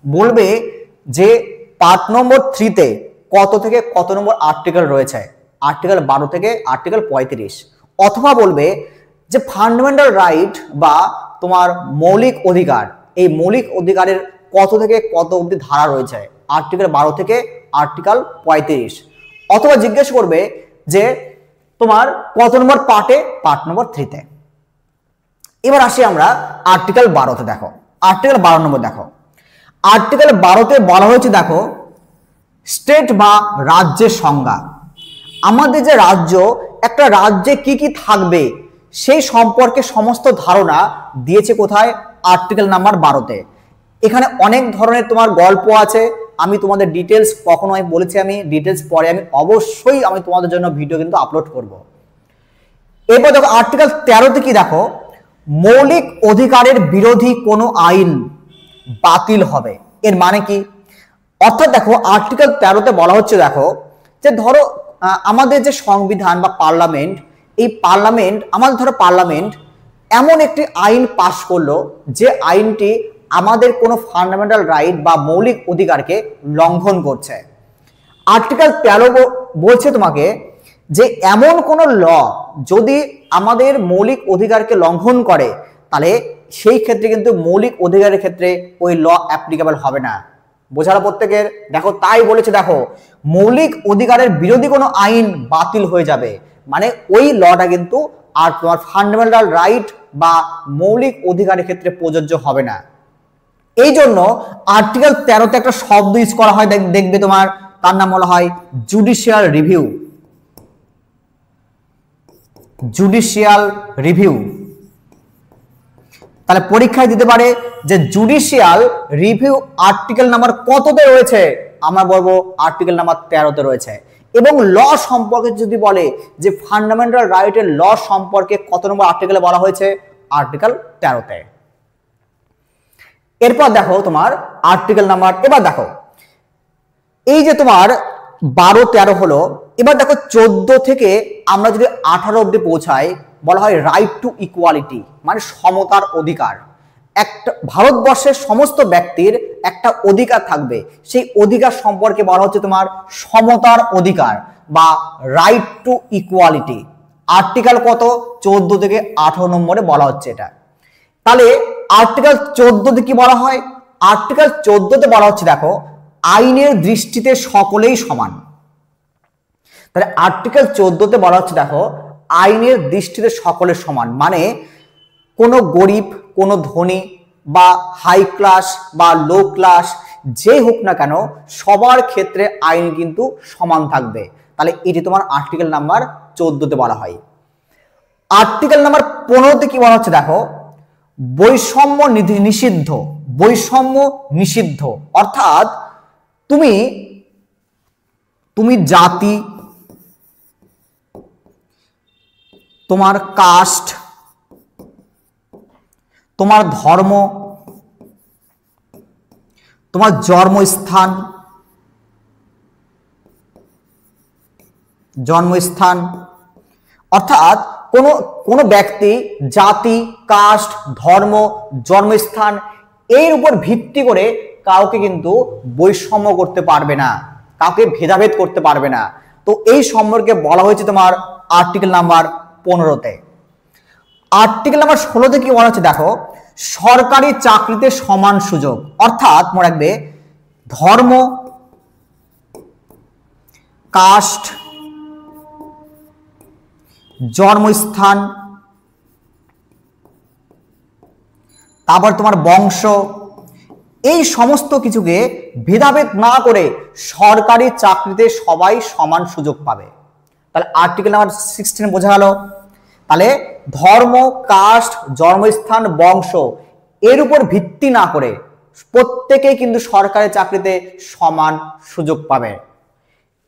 বলবে যে পার্ট নম্বর 3 তে কত থেকে কত নম্বর আর্টিকেল রয়েছে, আর্টিকেল 12 থেকে আর্টিকেল 35। অথবা বলবে যে ফান্ডামেন্টাল রাইট বা তোমার মৌলিক অধিকার, এই মৌলিক অধিকারের কত থেকে কত অবধি ধারা রয়েছে, আর্টিকেল 12 থেকে আর্টিকেল 35। অথবা জিজ্ঞেস করবে যে তোমার কত নম্বর পার্টে, পার্ট নম্বর 3 তে। এবার আসি আমরা আর্টিকেল 12 তে। দেখো আর্টিকেল 12 নম্বর দেখো, আর্টিকেল 12 তে বলা হয়েছে দেখো স্টেট বা রাজ্যের সংজ্ঞা। আমাদের যে রাজ্য, একটা রাজ্যে কি কি থাকবে সেই সম্পর্কে সমস্ত ধারণা দিয়েছে কোথায়? আর্টিকেল নাম্বার 12 তে। এখানে অনেক ধরনের তোমার গল্প আছে, আমি তোমাদের ডিটেলস কখনো আমি বলেছি, আমি ডিটেলস পরে আমি অবশ্যই আমি তোমাদের জন্য ভিডিও কিন্তু আপলোড করব। এরপর দেখো আর্টিকেল 13 তে কি দেখো, মৌলিক অধিকারের বিরোধী কোনো আইন বাতিল হবে। এর মানে কি? অর্থাৎ দেখো আর্টিকেল 13 তে বলা হচ্ছে দেখো যে ধরো আমাদের যে সংবিধান বা পার্লামেন্ট, এই পার্লামেন্ট, আমাদের ধরো পার্লামেন্ট এমন একটি আইন পাশ করলো যে আইনটি আমাদের কোনো ফান্ডামেন্টাল রাইট বা মৌলিক অধিকারকে লঙ্ঘন করছে। আর্টিকেল 13 বলছে তোমাকে যে এমন কোনো ল যদি আমাদের মৌলিক অধিকারকে লঙ্ঘন করে, তাহলে সেই ক্ষেত্রে কিন্তু মৌলিক অধিকারের ক্ষেত্রে ওই ল অ্যাপ্লিকেবল হবে না। বোঝালো প্রত্যেকের? দেখো তাই বলেছে, দেখো মৌলিক অধিকারের বিরোধী কোনো আইন বাতিল হয়ে যাবে, মানে ওই লটা কিন্তু আর তোমার ফান্ডামেন্টাল রাইট বা মৌলিক অধিকারের ক্ষেত্রে প্রযোজ্য হবে না। এই জন্য আর্টিকেল 13 তে একটা শব্দ ইউজ করা হয়, দেখবে তোমার, তার নাম বলা হয় জুডিশিয়াল রিভিউ। Judicial review. তাহলে পরীক্ষায় দিতে পারে যে জুডিশিয়াল রিভিউ আর্টিকেল নাম্বার কততে রয়েছে? আমরা বলবো আর্টিকেল নাম্বার 13 তে রয়েছে। এবং ল সম্পর্কে যদি বলে যে ফান্ডামেন্টাল রাইটের ল সম্পর্কে কত নম্বর আর্টিকেলে বলা হয়েছে? আর্টিকেল 13 তে। এরপর দেখো তোমার আর্টিকেল নাম্বার, এবার দেখো এই যে তোমার 12-13 হলো, এবার দেখো 14 থেকে আমরা যদি 18 অব্দি পৌঁছাই, বলা হয় রাইট টু ইকুয়ালিটি, মানে সমতার অধিকার। একটা ভারতবর্ষের সমস্ত ব্যক্তির একটা অধিকার থাকবে, সেই অধিকার সম্পর্কে বলা হচ্ছে তোমার সমতার অধিকার বা রাইট টু ইকুয়ালিটি। আর্টিকেল কত? 14 থেকে 18 নম্বরে বলা হচ্ছে এটা। তাহলে আর্টিকেল 14 তে কি বলা হয়? আর্টিকেল 14 তে বলা হচ্ছে দেখো আইনের দৃষ্টিতে সকলেই সমান। তাহলে আর্টিকেল 14 তে বলা হচ্ছে দেখো আইনের দৃষ্টিতে সকলের সমান, মানে কোনো গরিব, কোনো ধনী বা হাই ক্লাস বা লো ক্লাস যে হোক না কেন, সবার ক্ষেত্রে আইন কিন্তু সমান থাকবে। তাহলে এটি তোমার আর্টিকেল নাম্বার 14 তে বলা হয়। আর্টিকেল নাম্বার 15 তে কি বলা হচ্ছে দেখো বৈষম্য নিষিদ্ধ। বৈষম্য নিষিদ্ধ অর্থাৎ তুমি জাতি, তোমার কাস্ট, তোমার ধর্ম, তোমার জন্মস্থান অর্থাৎ কোনো ব্যক্তি জাতি, কাস্ট, ধর্ম, জন্মস্থান এর উপর ভিত্তি করে কাউকে কিন্তু বৈষম্য করতে পারবে না, কাউকে ভেদাভেদ করতে পারবে না। তো এই সম্পর্কে বলা হয়েছে তোমার আর্টিকেল নাম্বার 15 তে। আর্টিকেল নাম্বার 16 তে কি বলা হচ্ছে দেখো সরকারি চাকরিতে সমান সুযোগ। অর্থাৎ মনে রাখবে ধর্ম, কাস্ট, জন্মস্থান, তারপর তোমার বংশ, এই সমস্ত কিছুকে ভেদাভেদ না করে সরকারি চাকরিতে সবাই সমান সুযোগ পাবে। তাহলে আর্টিকেল নাম্বার 16 বোঝা গেল। তাহলে ধর্ম, কাস্ট, জন্মস্থান, বংশ এর উপর ভিত্তি না করে প্রত্যেকেই কিন্তু সরকারি চাকরিতে সমান সুযোগ পাবে।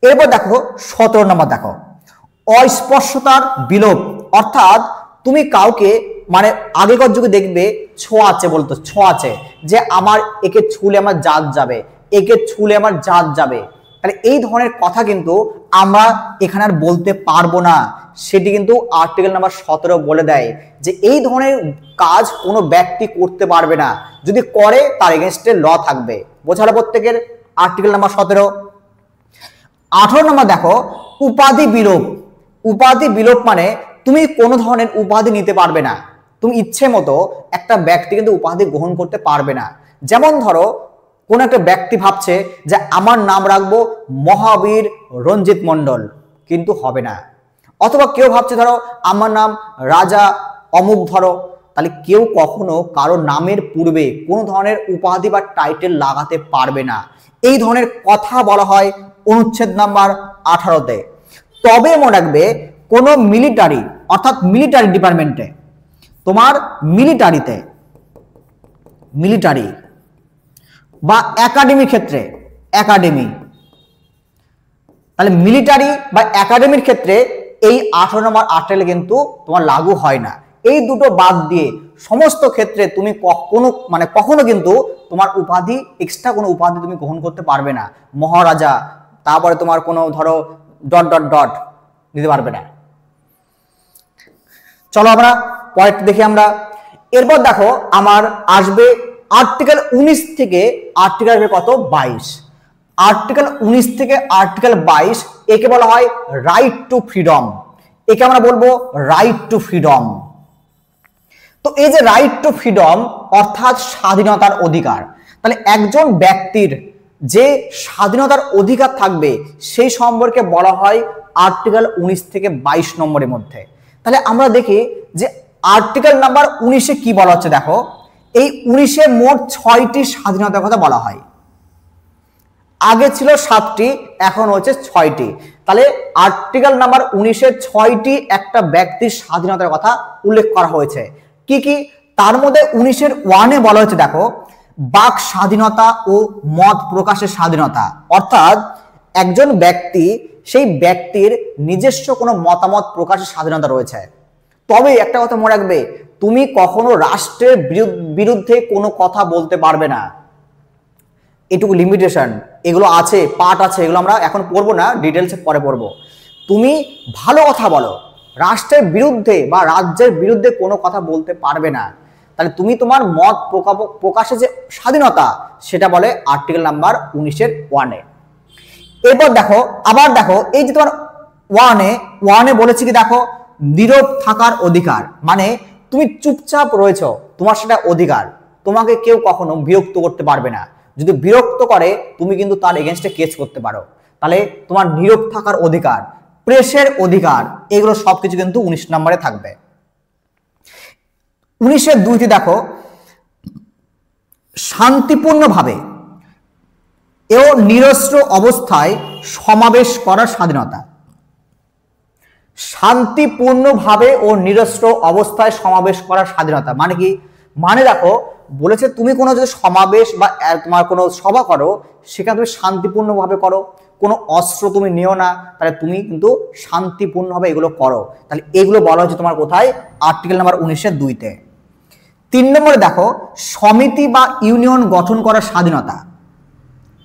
এরপর দেখো 17 নম্বর দেখো অস্পৃশ্যতার বিলোপ। অর্থাৎ তুমি কাউকে, মানে আগেকার যুগে দেখবে ছোঁয়াচে বলতো, ছোঁয়াচে, যে আমার একে ছুলে আমার জাত যাবে, একে ছুলে আমার জাত যাবে, তাহলে এই ধরনের কথা কিন্তু আমরা এখানে আর বলতে পারবো না। সেটি কিন্তু আর্টিকেল নাম্বার 17 বলে দেয় যে এই ধরনের কাজ কোনো ব্যক্তি করতে পারবে না, যদি করে তার এগেনস্টে ল থাকবে। বোঝালো প্রত্যেকের? Article number 17। 18 নম্বর দেখো, উপাধি বিলোপ। উপাধি বিলোপ মানে তুমি কোনো ধরনের উপাধি নিতে পারবে না, তুমি ইচ্ছে মতো একটা ব্যক্তি কিন্তু উপাধি গ্রহণ করতে পারবে না। যেমন ধরো কোন একটা ব্যক্তি ভাবছে যে আমার নাম রাখবো মহাবীর রঞ্জিত মণ্ডল, কিন্তু হবে না। অথবা কেউ ভাবছে ধরো আমার নাম রাজা অমুক ধরো, তাহলে কেউ কখনো কারো নামের পূর্বে কোনো ধরনের উপাধি বা টাইটেল লাগাতে পারবে না। এই ধরনের কথা বলা হয় অনুচ্ছেদ নাম্বার 18-তে। তবে মনে রাখবে কোন মিলিটারি অর্থাৎ মিলিটারি ডিপার্টমেন্টে, তোমার মিলিটারি বা একাডেমির ক্ষেত্রে, একাডেমি, তাহলে মিলিটারি বা একাডেমির ক্ষেত্রে এই 18 নম্বর আর্টিকেল কিন্তু তোমার লাগু হয় না। এই দুটো বাদ দিয়ে সমস্ত ক্ষেত্রে তুমি কখনো কিন্তু তোমার উপাধি, এক্সট্রা কোনো উপাধি তুমি গ্রহণ করতে পারবে না। মহারাজা, তারপরে তোমার কোনো ধরো ডট ডট ডট দিতে পারবে না। চলো আমরা পরেরটা দেখি আমরা। এরপর দেখো আমার আসবে আর্টিকেল 19 থেকে আর্টিকেল কত 22। আর্টিকেল 19 থেকে আর্টিকেল 22 একে বলা হয় রাইট টু ফ্রিডম। একে আমরা বলবো রাইট টু ফ্রিডম। তো এই যে রাইট টু ফ্রিডম অর্থাৎ স্বাধীনতার অধিকার, তাহলে একজন ব্যক্তির যে স্বাধীনতার অধিকার থাকবে সেই সম্পর্কে বলা হয় আর্টিকেল 19 থেকে 22 নম্বরের মধ্যে। তাহলে আমরা দেখি যে আর্টিকেল নাম্বার 19-এ কি বলা হচ্ছে। দেখো এই 19-এ মোট 6টি স্বাধীনতার কথা বলা হয়। আগে ছিল 7টি, এখন হচ্ছে 6টি। তাহলে আর্টিকেল নাম্বার 19-এ 6টি একটা ব্যক্তির স্বাধীনতার কথা উল্লেখ করা হয়েছে। কি কি? তার মধ্যে 19-এর 1-এ বলা হয়েছে দেখো বাক স্বাধীনতা ও মত প্রকাশের স্বাধীনতা, অর্থাৎ একজন ব্যক্তি, সেই ব্যক্তির নিজস্ব কোনো মতামত প্রকাশের স্বাধীনতা রয়েছে। তবে একটা কথা মনে রাখবে, তুমি কখনো রাষ্ট্রের বিরুদ্ধে কোনো কথা বলতে পারবে না। এটুকু লিমিটেশন, এগুলো আছে, পার্ট আছে, এগুলো আমরা এখন পড়বো না, ডিটেলসে পরে পড়বো। তুমি ভালো কথা বলো, রাষ্ট্রের বিরুদ্ধে বা রাজ্যের বিরুদ্ধে কোনো কথা বলতে পারবে না। তাহলে তুমি তোমার মত প্রকাশের যে স্বাধীনতা সেটা বলে আর্টিকেল নাম্বার 19-এর 1-এ। এরপর দেখো আবার দেখো এই যে তোমার 1-এ বলেছি কি দেখো নীরব থাকার অধিকার, মানে তুমি চুপচাপ রয়েছো, তোমার সেটা অধিকার, তোমাকে কেউ কখনো বিরক্ত করতে পারবে না। যদি বিরক্ত করে তুমি কিন্তু তার এগেনস্টে কেস করতে পারো। তাহলে তোমার নীরব থাকার অধিকার, প্রেসের অধিকার, এগুলো সবকিছু কিন্তু 19 নম্বরে থাকবে। 19-এর 2টি দেখো শান্তিপূর্ণভাবে ও নিরস্ত্র অবস্থায় সমাবেশ করার স্বাধীনতা। শান্তিপূর্ণভাবে ও নিরস্ত্র অবস্থায় সমাবেশ করার স্বাধীনতা মানে কি? মানে দেখো বলেছে তুমি কোনো যদি সমাবেশ বা তোমার কোনো সভা করো সেখানে তুমি শান্তিপূর্ণভাবে করো, কোনো অস্ত্র তুমি নিও না, তাহলে তুমি কিন্তু শান্তিপূর্ণভাবে এগুলো করো। তাহলে এগুলো বলা হচ্ছে তোমার কোথায়? Article number 19-এর 2-তে। 3 নম্বরে দেখো সমিতি বা ইউনিয়ন গঠন করার স্বাধীনতা,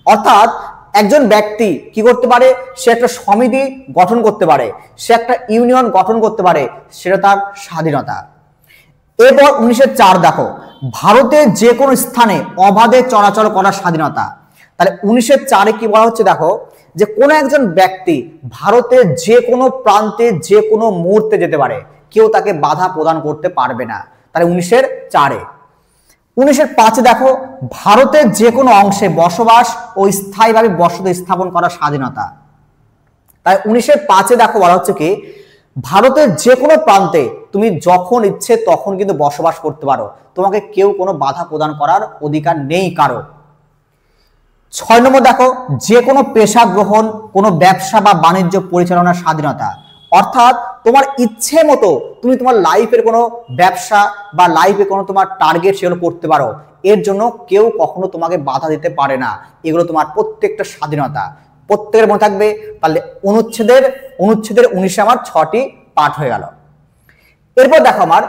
অর্থাৎ একজন ব্যক্তি কি করতে পারে? সে একটা সমিতি গঠন করতে পারে, সে একটা ইউনিয়ন গঠন করতে পারে, সেটা তার স্বাধীনতা। এরপর 19-এর 4 দেখো ভারতের যে কোনো স্থানে অবাধে চলাচল করার স্বাধীনতা। তাহলে 19-এর 4-এ কি বলা হচ্ছে দেখো যে কোনো একজন ব্যক্তি ভারতের যে কোনো প্রান্তে যে কোনো মুহূর্তে যেতে পারে, কেউ তাকে বাধা প্রদান করতে পারবে না। তাহলে 19-এর 4-এ। 19-এর 5-এ দেখো ভারতের যে কোনো অংশে বসবাস ও স্থায়ীভাবে বসতি স্থাপন করার স্বাধীনতা। তাই 19-এর 5-এ দেখো বলা হচ্ছে কি ভারতের যে কোনো প্রান্তে তুমি যখন ইচ্ছে তখন কিন্তু বসবাস করতে পারো, তোমাকে কেউ কোনো বাধা প্রদান করার অধিকার নেই কারো। 6 নম্বর দেখো যে কোনো পেশা গ্রহণ, কোনো ব্যবসা বা বাণিজ্য পরিচালনার স্বাধীনতা, অর্থাৎ তোমার ইচ্ছে মতো তুমি তোমার লাইফের কোনো ব্যবসা বা লাইফে কোনো তোমার টার্গেট সেগুলো করতে পারো, এর জন্য কেউ কখনো তোমাকে বাধা দিতে পারে না। এগুলো তোমার প্রত্যেকটা স্বাধীনতা প্রত্যেকের মনে থাকবে। তাহলে অনুচ্ছেদের 19-এ আমার 6টি পার্ট হয়ে গেল। এরপর দেখো আমার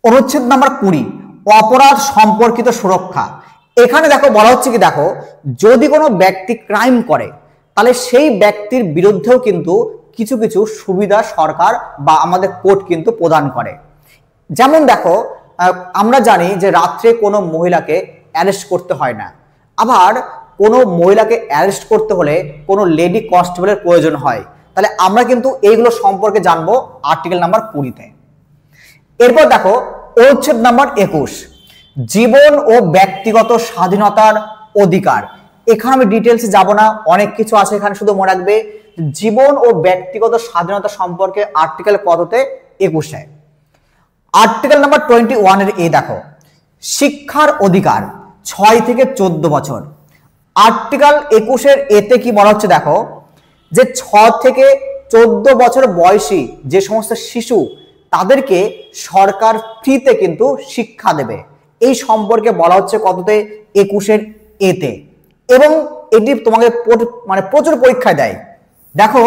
অনুচ্ছেদ নাম্বার 20 অপরাধ সম্পর্কিত সুরক্ষা। এখানে দেখো বলা হচ্ছে কি, দেখো যদি কোনো ব্যক্তি ক্রাইম করে তাহলে সেই ব্যক্তির বিরুদ্ধেও কিন্তু কিছু কিছু সুবিধা সরকার বা আমাদের কোর্ট কিন্তু প্রদান করে। যেমন দেখো আমরা জানি যে রাত্রে কোনো মহিলাকে অ্যারেস্ট করতে হয় না, আবার কোনো মহিলাকে অ্যারেস্ট করতে হলে কোনো লেডি কনস্টেবলের প্রয়োজন হয়। তাহলে আমরা কিন্তু এইগুলো সম্পর্কে জানবো আর্টিকেল নাম্বার 20-তে। এরপর দেখো অনুচ্ছেদ নাম্বার 21, জীবন ও ব্যক্তিগত স্বাধীনতার অধিকার। এখানে আমি ডিটেলসে যাব না, অনেক কিছু আছে এখানে, শুধু মনে রাখবে জীবন ও ব্যক্তিগত স্বাধীনতা সম্পর্কে আর্টিকেল কততে? 21-এ। আর্টিকেল নাম্বার 21 এর এ দেখো, শিক্ষার অধিকার 6 থেকে 14 বছর। আর্টিকেল 21 এর এতে কি বলা হচ্ছে দেখো, যে 6 থেকে 14 বছর বয়সী যে সমস্ত শিশু তাদেরকে সরকার ফ্রিতে কিন্তু শিক্ষা দেবে, এই সম্পর্কে বলা হচ্ছে কততে? 21 এর এতে। এবং এটি তোমাকে মানে প্রচুর পরীক্ষায় দেয়। দেখো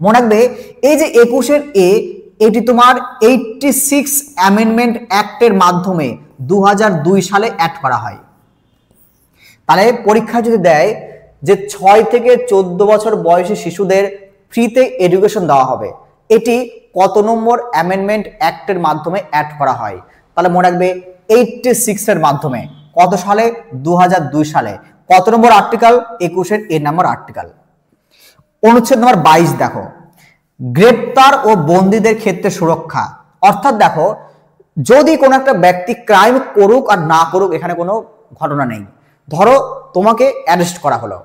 মনে রাখবে এই যে 21 এর এ, এটি তোমার 86 অ্যামেন্ডমেন্ট অ্যাক্টের মাধ্যমে 2002 সালে অ্যাড করা হয়। তাহলে পরীক্ষা যদি দেয় যে 6 থেকে 14 বছর বয়সী শিশুদের ফ্রিতে এডুকেশন দেওয়া হবে, এটি কত নম্বর অ্যামেন্ডমেন্ট অ্যাক্টের মাধ্যমে অ্যাড করা হয়? তাহলে মনে রাখবে 86 এর মাধ্যমে। কত সালে? 2002 সালে। কত নম্বর আর্টিকেল? 21 এর এ নম্বর আর্টিকেল। অনুচ্ছেদ নম্বর 22 দেখো, গ্রেপ্তার ও বন্দীদের ক্ষেত্রে সুরক্ষা। অর্থাৎ দেখো যদি কোনো একটা ব্যক্তি ক্রাইম করুক আর না করুক এখানে কোনো ঘটনা নেই, ধরো তোমাকে অ্যারেস্ট করা হলো,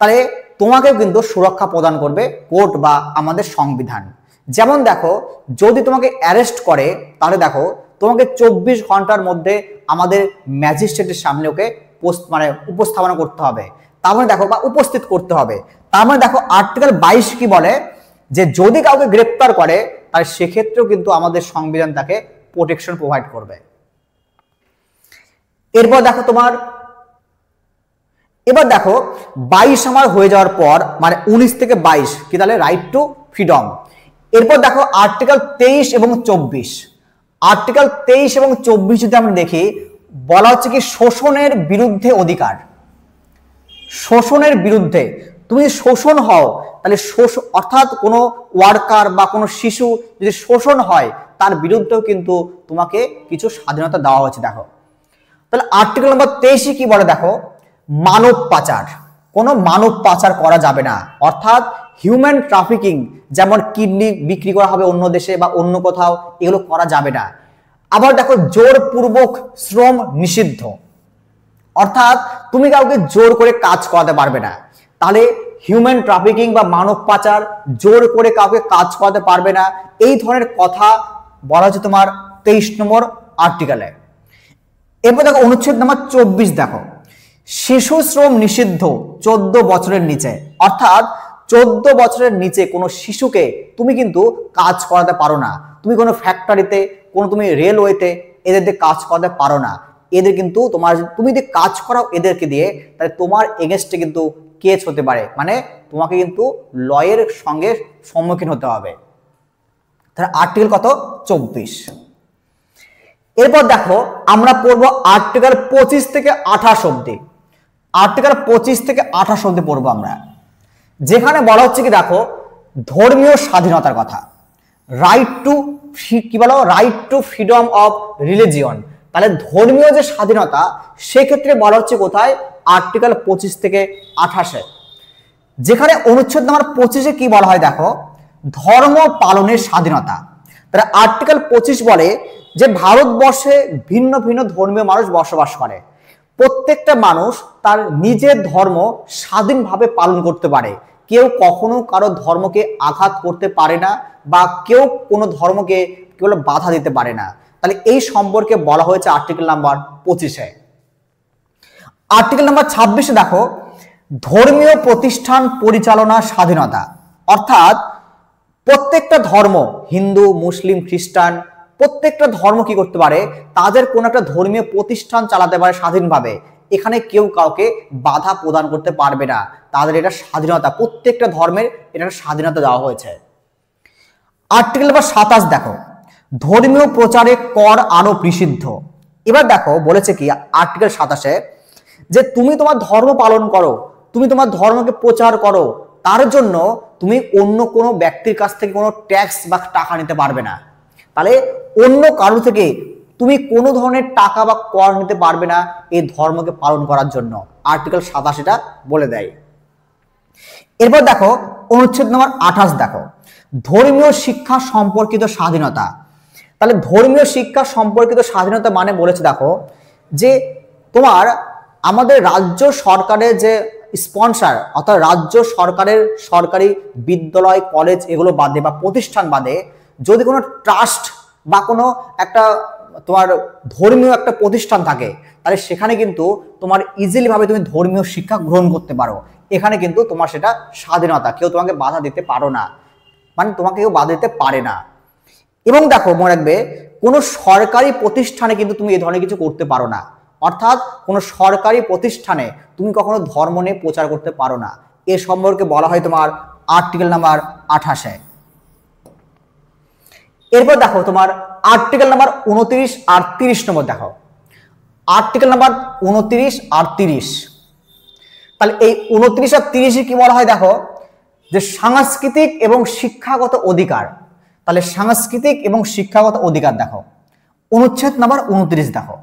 তাহলে তোমাকে কিন্তু সুরক্ষা প্রদান করবে কোর্ট বা আমাদের সংবিধান। যেমন দেখো যদি তোমাকে অ্যারেস্ট করে তাহলে দেখো তোমাকে 24 ঘন্টার মধ্যে আমাদের ম্যাজিস্ট্রেটের সামনে ওকে মানে উপস্থাপনা করতে হবে, তার মানে দেখো বা উপস্থিত করতে হবে। তার মানে দেখো আর্টিকেল 22 কি বলে, যে যদি কাউকে গ্রেপ্তার করে তাহলে সেক্ষেত্রেও কিন্তু আমাদের সংবিধান তাকে প্রোটেকশন প্রোভাইড করবে। এরপর দেখো তোমার এবার দেখো 22 আমার হয়ে যাওয়ার পর মানে 19 থেকে 22 কি, তাহলে রাইট টু ফ্রিডম। এরপর দেখো আর্টিকেল 23 এবং 24। আর্টিকেল 23 এবং 24 যদি আমরা দেখি, বলা হচ্ছে কি শোষণের বিরুদ্ধে অধিকার। শোষণের বিরুদ্ধে তুমি শোষণ হও তাহলে অর্থাৎ কোনো ওয়ার্কার বা কোনো শিশু যদি শোষণ হয় তার বিরুদ্ধেও কিন্তু তোমাকে কিছু স্বাধীনতা দেওয়া হচ্ছে। দেখো তাহলে আর্টিকেল নাম্বার 23 কি বলে দেখো, মানব পাচার, কোনো মানব পাচার করা যাবে না, অর্থাৎ হিউম্যান ট্রাফিকিং, যেমন কিডনি বিক্রি করা হবে অন্য দেশে বা অন্য কোথাও, এগুলো করা যাবে না। আবার দেখো জোরপূর্বক শ্রম নিষিদ্ধ, অর্থাৎ তুমি কাউকে জোর করে কাজ করাতে পারবে না। তাহলে হিউম্যান ট্রাফিকিং বা মানব পাচার, জোর করে কাউকে কাজ করাতে পারবে না, এই ধরনের কথা বলা হচ্ছে তোমার 23 নম্বর আর্টিকেলে। এরপর দেখো অনুচ্ছেদ নাম্বার 24 দেখো, শিশু শ্রম নিষিদ্ধ 14 বছরের নিচে। অর্থাৎ 14 বছরের নিচে কোনো শিশুকে তুমি কিন্তু কাজ করাতে পারো না। তুমি কোনো ফ্যাক্টরিতে, কোনো তুমি রেলওয়েতে এদের দিয়ে কাজ করাতে পারো না। এদের কিন্তু তুমি যদি কাজ করাও এদেরকে দিয়ে, তাহলে তোমার এগেনস্টে কিন্তু কেস হতে পারে, মানে তোমাকে কিন্তু লয়ের সঙ্গে সম্মুখীন হতে হবে। তাহলে আর্টিকেল কত? 24। এরপর দেখো আমরা পড়বো আর্টিকেল 25 থেকে 28 অব্দি। আর্টিকেল 25 থেকে 28 অব্দি পড়বো আমরা, যেখানে বলা হচ্ছে কি দেখো ধর্মীয় স্বাধীনতার কথা, রাইট টু কি বলো, right two freedom of religion. তাহলে ধর্মীয় যে স্বাধীনতা সেক্ষেত্রে বলা হচ্ছে কোথায়? আর্টিকেল 25 থেকে 28-এ, যেখানে অনুচ্ছেদ নাম্বার 25-এ কি বলা হয় দেখো, ধর্ম পালনের স্বাধীনতা। তাহলে আর্টিকেল 25 বলে যে ভারতবর্ষে ভিন্ন ভিন্ন ধর্মীয় মানুষ বসবাস করে, প্রত্যেকটা মানুষ তার নিজের ধর্ম স্বাধীনভাবে পালন করতে পারে, কেউ কখনো কারো ধর্মকে আঘাত করতে পারে না বা কেউ কোনো ধর্মকে কেবল বাধা দিতে পারে না। তাহলে এই সম্পর্কে বলা হয়েছে আর্টিকেল নাম্বার 25-এ। আর্টিকেল নাম্বার 26-এ দেখো ধর্মীয় প্রতিষ্ঠান পরিচালনার স্বাধীনতা। অর্থাৎ প্রত্যেকটা ধর্ম, হিন্দু, মুসলিম, খ্রিস্টান, প্রত্যেকটা ধর্ম কি করতে পারে, তাদের কোন একটা ধর্মীয় প্রতিষ্ঠান চালাতে পারে স্বাধীনভাবে। এখানে কেউ কাউকে বাধা প্রদান করতে পারবে না, তাদের এটা স্বাধীনতা, প্রত্যেকটা ধর্মের এটা স্বাধীনতা দেওয়া হয়েছে। আর্টিকেল নাম্বার 27 দেখো, ধর্মীয় প্রচারে কর আরোপ নিষিদ্ধ। এবার দেখো বলেছে কি আর্টিকেল 27-এ যে তুমি তোমার ধর্ম পালন করো, তুমি তোমার ধর্মকে প্রচার করো, তার জন্য তুমি অন্য কোনো ব্যক্তির কাছ থেকে কোনো ট্যাক্স বা টাকা নিতে পারবে না। তাহলে অন্য কারো থেকে তুমি কোনো ধরনের টাকা বা কর নিতে পারবে না এই ধর্মকে পালন করার জন্য, আর্টিকেল 27 বলে দেয়। এরপর দেখো অনুচ্ছেদ নম্বর 28 দেখো, ধর্মীয় শিক্ষা সম্পর্কিত স্বাধীনতা। তাহলে ধর্মীয় শিক্ষা সম্পর্কিত স্বাধীনতা মানে বলেছে দেখো যে তোমার আমাদের রাজ্য সরকারের যে স্পন্সর অর্থাৎ রাজ্য সরকারের সরকারি বিদ্যালয় কলেজ এগুলো বাদে বা প্রতিষ্ঠান বাদে যদি কোনো ট্রাস্ট বা কোনো একটা তোমার ধর্মীয় একটা প্রতিষ্ঠান থাকে, তাহলে সেখানে কিন্তু তোমার ইজিলি ভাবে তুমি ধর্মীয় শিক্ষা গ্রহণ করতে পারো। এখানে কিন্তু তোমার সেটা স্বাধীনতা, কেউ তোমাকে বাধা দিতে পারো না, মানে তোমাকে কেউ বাধা দিতে পারে না। এবং দেখো মনে রাখবে কোনো সরকারি প্রতিষ্ঠানে কিন্তু তুমি এই ধরনের কিছু করতে পারো না, অর্থাৎ কোনো সরকারি প্রতিষ্ঠানে তুমি কখনো ধর্ম নিয়ে প্রচার করতে পারো না। এ সম্পর্কে বলা হয় তোমার আর্টিকেল নাম্বার 28-এ। এরপর দেখো তোমার আর্টিকেল নাম্বার 29 আর 30 নম্বর দেখো, আর্টিকেল নাম্বার 29 আর 30। তাহলে এই 29 আর 30-এ কি বলা হয় দেখো যে সাংস্কৃতিক এবং শিক্ষাগত অধিকার। তাহলে সাংস্কৃতিক এবং শিক্ষাগত অধিকার দেখো অনুচ্ছেদ নাম্বার 29 দেখো,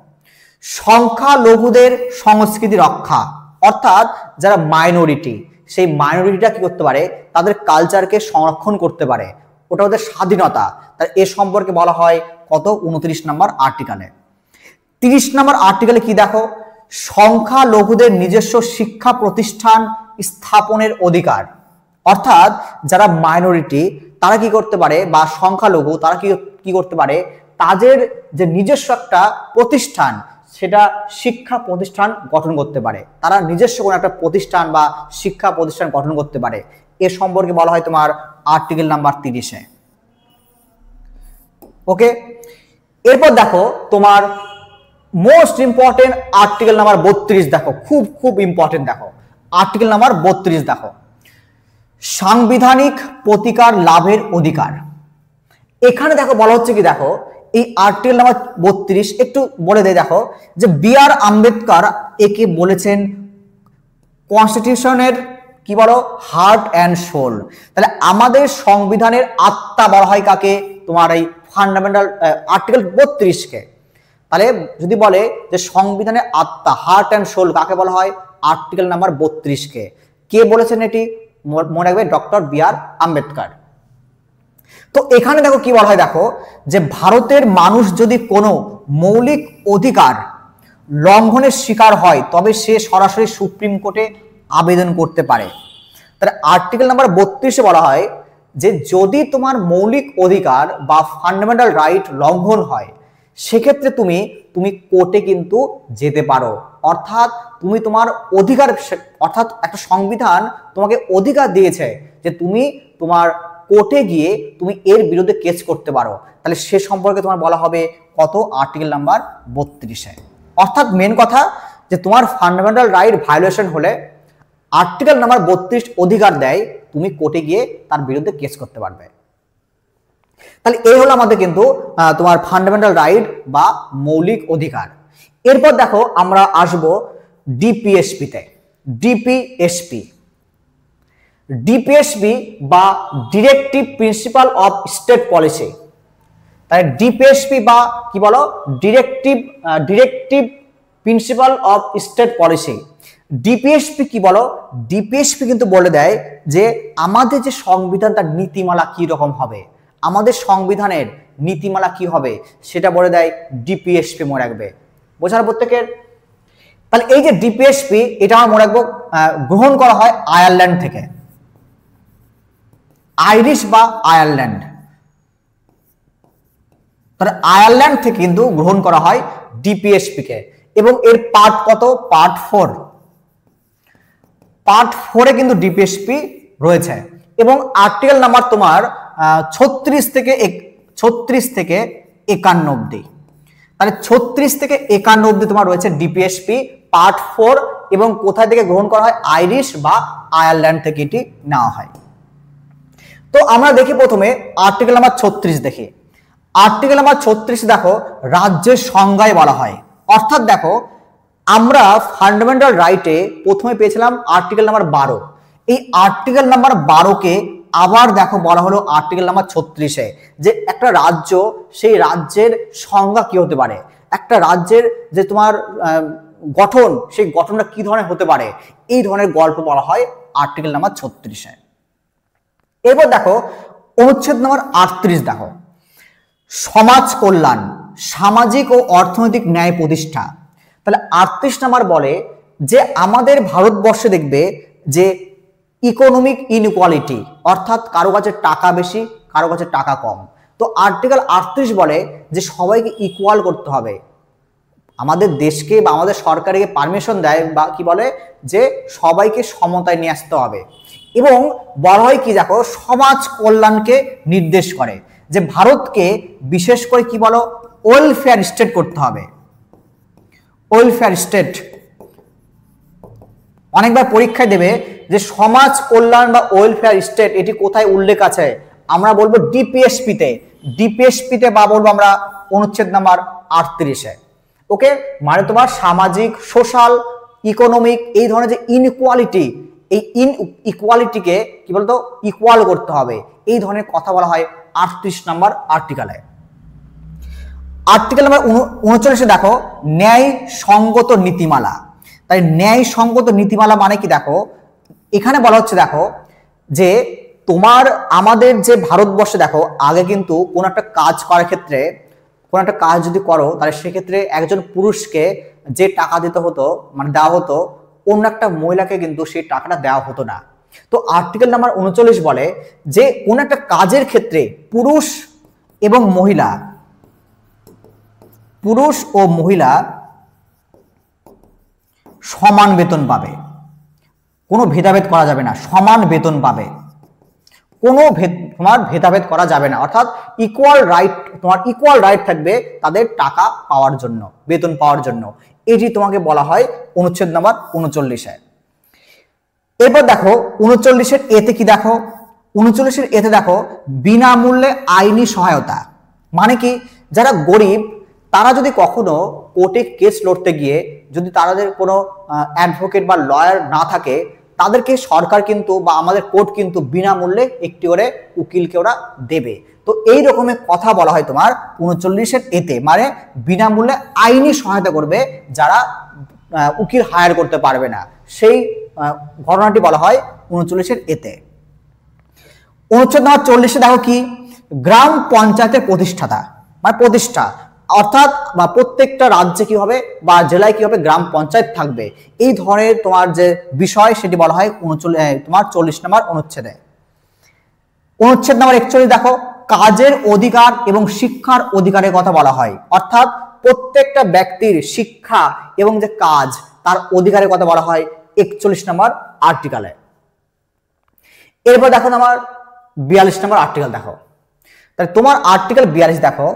সংখ্যালঘুদের সংস্কৃতি রক্ষা, অর্থাৎ যারা মাইনরিটি সেই মাইনরিটিটা কি করতে পারে তাদের কালচারকে সংরক্ষণ করতে পারে, ওটা ওদের স্বাধীনতা। তার এ সম্পর্কে বলা হয় কত 29 নম্বর আর্টিকেলে। 30 নম্বর আর্টিকেলে কি দেখো, সংখ্যালঘুদের নিজস্ব শিক্ষা প্রতিষ্ঠান স্থাপনের অধিকার, অর্থাৎ যারা মাইনরিটি তারা কি করতে পারে বা সংখ্যালঘু তারা কি করতে পারে তাদের যে নিজস্ব একটা প্রতিষ্ঠান সেটা শিক্ষা প্রতিষ্ঠান গঠন করতে পারে, তারা নিজস্ব কোনো একটা প্রতিষ্ঠান বা শিক্ষা প্রতিষ্ঠান গঠন করতে পারে। এ সম্পর্কে বলা হয় তোমার আর্টিকেল নাম্বার 30-এ। ওকে, এরপর দেখো তোমার মোস্ট ইম্পর্টেন্ট আর্টিকেল নাম্বার 32 দেখো, খুব খুব ইম্পর্টেন্ট দেখো আর্টিকেল নাম্বার 32 দেখো, সাংবিধানিক প্রতিকার লাভের অধিকার। এখানে দেখো বলা হচ্ছে কি দেখো এই আর্টিকেল নাম্বার 32 একটু বলে দেয় দেখো যে বি.আর. আম্বেদকর একে বলেছেন কনস্টিটিউশনের কি বলো হার্ট অ্যান্ড সোল। তাহলে আমাদের সংবিধানের আত্মা বলা হয় কাকে, তোমার এই ফান্ডামেন্টাল আর্টিকেল 32-কে। তাহলে যদি বলে যে সংবিধানের আত্মা হার্ট অ্যান্ড সোল কাকে বলা হয়, আর্টিকেল নাম্বার 32-কে। কে বলেছেন এটি, মনে রাখবে ডক্টর বি.আর. আম্বেদকর। তো এখানে দেখো কি বলা হয় দেখো যে ভারতের মানুষ যদি কোনো মৌলিক অধিকার লঙ্ঘনের শিকার হয় তবে সে সরাসরি সুপ্রিম কোর্টে আবেদন করতে পারে। তাহলে আর্টিকেল নাম্বার 32-এ বলা হয় যে যদি তোমার মৌলিক অধিকার বা ফান্ডামেন্টাল রাইট লঙ্ঘন হয় সেক্ষেত্রে তুমি কোর্টে কিন্তু যেতে পারো, অর্থাৎ তুমি তোমার অধিকার, অর্থাৎ একটা সংবিধান তোমাকে অধিকার দিয়েছে যে তুমি তোমার কোর্টে গিয়ে তুমি এর বিরুদ্ধে কেস করতে পারো। তাহলে সে সম্পর্কে তোমার বলা হবে কত আর্টিকেল নাম্বার 32-এ। অর্থাৎ মেন কথা যে তোমার ফান্ডামেন্টাল রাইট ভায়োলেশন হলে আর্টিকেল নাম্বার 32 অধিকার দেয় তুমি কোর্টে গিয়ে তার বিরুদ্ধে কেস করতে পারবে। তাহলে এই হলো আমাদের কিন্তু তোমার ফান্ডামেন্টাল রাইট বা মৌলিক অধিকার। এরপর দেখো আমরা আসবো ডিপিএসপি-তে। ডিপিএসপি বা directive principal of state policy. তাহলে ডিপিএসপি বা কি বলো directive principal of state policy. DPSP কি বলো, ডিপিএসপি কিন্তু বলে দেয় যে আমাদের যে সংবিধান তার নীতিমালা কি রকম হবে, আমাদের সংবিধানের নীতিমালা কি হবে সেটা বলে দেয় ডিপিএসপি। মনে রাখবে, বোঝার প্রত্যেকের। তাহলে এই যে ডিপিএসপি এটা আমরা মনে রাখবো গ্রহণ করা হয় আয়ারল্যান্ড থেকে, আইরিশ বা আয়ারল্যান্ড। তাহলে আয়ারল্যান্ড থেকে কিন্তু গ্রহণ করা হয় ডিপিএসপি কে, এবং এর পার্ট কত, পার্ট 4। পার্ট 4-এ কিন্তু ডিপিএসপি রয়েছে এবং আর্টিকেল নাম্বার তোমার 36 থেকে 51 অবধি। তাহলে 36 থেকে 51 অবধি তোমার রয়েছে ডিপিএসপি পার্ট 4, এবং কোথায় থেকে গ্রহণ করা হয়, আইরিশ বা আয়ারল্যান্ড থেকে এটি নেওয়া হয়। তো আমরা দেখি প্রথমে আর্টিকেল নাম্বার 36 দেখি। আর্টিকেল নাম্বার 36 দেখো রাজ্যের সংজ্ঞায় বলা হয়, অর্থাৎ দেখো আমরা ফান্ডামেন্টাল রাইটে প্রথমে পেয়েছিলাম আর্টিকেল নাম্বার 12, এই আর্টিকেল নাম্বার 12কে আবার দেখো বলা হলো আর্টিকেল নাম্বার 36-এ, যে একটা রাজ্য, সেই রাজ্যের সংজ্ঞা কি হতে পারে, একটা রাজ্যের যে তোমার গঠন, সেই গঠনটা কি ধরনের হতে পারে, এই ধরনের গল্প বলা হয় আর্টিকেল নাম্বার 36-এ। এরপর দেখো অনুচ্ছেদ নাম্বার 38 দেখো, সমাজ কল্যাণ, সামাজিক ও অর্থনৈতিক ন্যায় প্রতিষ্ঠা। তাহলে 38 নাম্বার বলে যে আমাদের ভারতবর্ষে দেখবে যে ইকোনমিক ইনইকুয়ালিটি, অর্থাৎ কারো কাছে টাকা বেশি, কারো কাছে টাকা কম। তো আর্টিকেল 38 বলে যে সবাইকে ইকুয়াল করতে হবে, আমাদের দেশকে বা আমাদের সরকারকে পারমিশন দেয় বা কি বলে যে সবাইকে সমতায় নিয়ে আসতে হবে। এবং বলা হয় কি দেখো সমাজ কল্যাণকে নির্দেশ করে, যে ভারতকে বিশেষ করে কি বলো ওয়েলফেয়ার স্টেট করতে হবে, ওয়েলফেয়ার স্টেট। অনেকবার পরীক্ষায় দেবে যে সমাজ কল্যাণ বা ওয়েলফেয়ার স্টেট এটি কোথায় উল্লেখ আছে, আমরা বলবো ডিপিএসপিতে, ডিপিএসপিতে বা বলবো আমরা অনুচ্ছেদ নাম্বার 38-এ। ওকে, মানে তোমার সামাজিক, সোশ্যাল, ইকোনমিক এই ধরনের যে ইনইকুয়ালিটি, এই ইনইকুয়ালিটিকে কি বলতো ইকুয়াল করতে হবে, এই ধরনের কথা বলা হয় 38 নাম্বার আর্টিকেলে। আর্টিকেল নাম্বার 39-এ দেখো ন্যায় সঙ্গত নীতিমালা। তাই ন্যায় সঙ্গত নীতিমালা মানে কি দেখো, এখানে বলা হচ্ছে দেখো যে তোমার আমাদের যে ভারতবর্ষে দেখো আগে কিন্তু কোন একটা কাজ করার ক্ষেত্রে, কোন একটা কাজ যদি করো তাহলে সেক্ষেত্রে একজন পুরুষকে যে টাকা দিতে হতো মানে দেওয়া হতো, অন্য একটা মহিলাকে কিন্তু সেই টাকাটা দেওয়া হতো না। তো আর্টিকেল নাম্বার 39 বলে যে কোন একটা কাজের ক্ষেত্রে পুরুষ এবং মহিলা, পুরুষ ও মহিলা সমান বেতন পাবে, কোনো ভেদাভেদ করা যাবে না, সমান বেতন পাবে, কোনো তোমার ভেদাভেদ করা যাবে না, অর্থাৎ ইকুয়াল রাইট, তোমার ইকুয়াল রাইট থাকবে তাদের টাকা পাওয়ার জন্য, বেতন পাওয়ার জন্য। এটি তোমাকে বলা হয় অনুচ্ছেদ নাম্বার 39-এ। এরপর দেখো 39-এর এতে কি দেখো, 39-এর এতে দেখো বিনামূল্যে আইনি সহায়তা। মানে কি যারা গরিব তারা যদি কখনো কোর্টে কেস লড়তে গিয়ে যদি তাদের কোনো অ্যাডভোকেট বা লয়ার না থাকে, তাদেরকে সরকার কিন্তু বা আমাদের কোর্ট কিন্তু বিনামূল্যে একটি করে উকিলকে ওরা দেবে। তো এই রকমের কথা বলা হয় তোমার 39-এর এতে, মানে বিনামূল্যে আইনি সহায়তা করবে যারা উকিল হায়ার করতে পারবে না, সেই ঘটনাটি বলা হয় 39-এর এতে। অনুচ্ছেদ নাম্বার 40-এ দেখো কি গ্রাম পঞ্চায়েতের প্রতিষ্ঠাতা, মানে প্রতিষ্ঠা, অর্থাৎ বা প্রত্যেকটা রাজ্যে কি হবে বা জেলায় কি হবে গ্রাম পঞ্চায়েত থাকবে, এই ধরনের তোমার যে বিষয় সেটি বলা হয় তোমার 40 নম্বর অনুচ্ছেদে। অনুচ্ছেদ নাম্বার 41 দেখো কাজের অধিকার এবং শিক্ষার অধিকারের কথা বলা হয়, অর্থাৎ প্রত্যেকটা ব্যক্তির শিক্ষা এবং যে কাজ তার অধিকারের কথা বলা হয় 41 নম্বর আর্টিকেলে। এরপর দেখো আমার 42 নম্বর আর্টিকেল দেখো, তাহলে তোমার আর্টিকেল 42 দেখো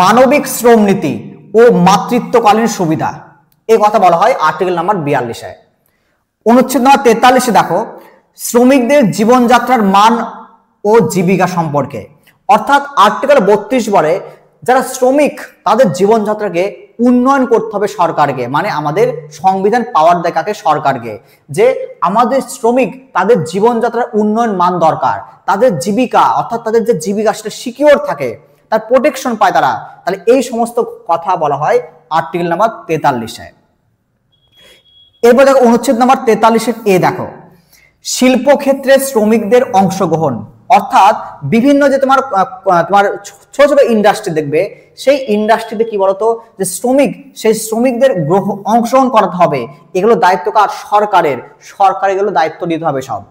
মানবিক শ্রম নীতি ও মাতৃত্বকালীন সুবিধা, এই কথা বলা হয় আর্টিকেল নাম্বার 42-এ। অনুচ্ছেদ নাম্বার 43-এ দেখো শ্রমিকদের জীবনযাত্রার মান ও জীবিকা সম্পর্কে, অর্থাৎ আর্টিকেল 32 বলে যারা শ্রমিক তাদের জীবনযাত্রাকে উন্নয়ন করতে হবে সরকারকে, মানে আমাদের সংবিধান পাওয়ার দেয় কাকে, সরকারকে, যে আমাদের শ্রমিক তাদের জীবনযাত্রার উন্নয়ন মান দরকার, তাদের জীবিকা অর্থাৎ তাদের যে জীবিকা সেটা সিকিউর থাকে, তার প্রোটেকশন পায় তারা, তাহলে এই সমস্ত কথা বলা হয় আর্টিকেল নাম্বার 43-এ। এরপর দেখো অনুচ্ছেদ নাম্বার 43-এর এ দেখো শিল্পক্ষেত্রে শ্রমিকদের অংশগ্রহণ, অর্থাৎ বিভিন্ন যে তোমার ছোট ছোট ইন্ডাস্ট্রি দেখবে, সেই ইন্ডাস্ট্রিতে কি বলতো যে শ্রমিক, সেই শ্রমিকদের অংশগ্রহণ করাতে হবে, এগুলো দায়িত্ব কার, সরকারের, সরকার এগুলো দায়িত্ব দিতে হবে সব।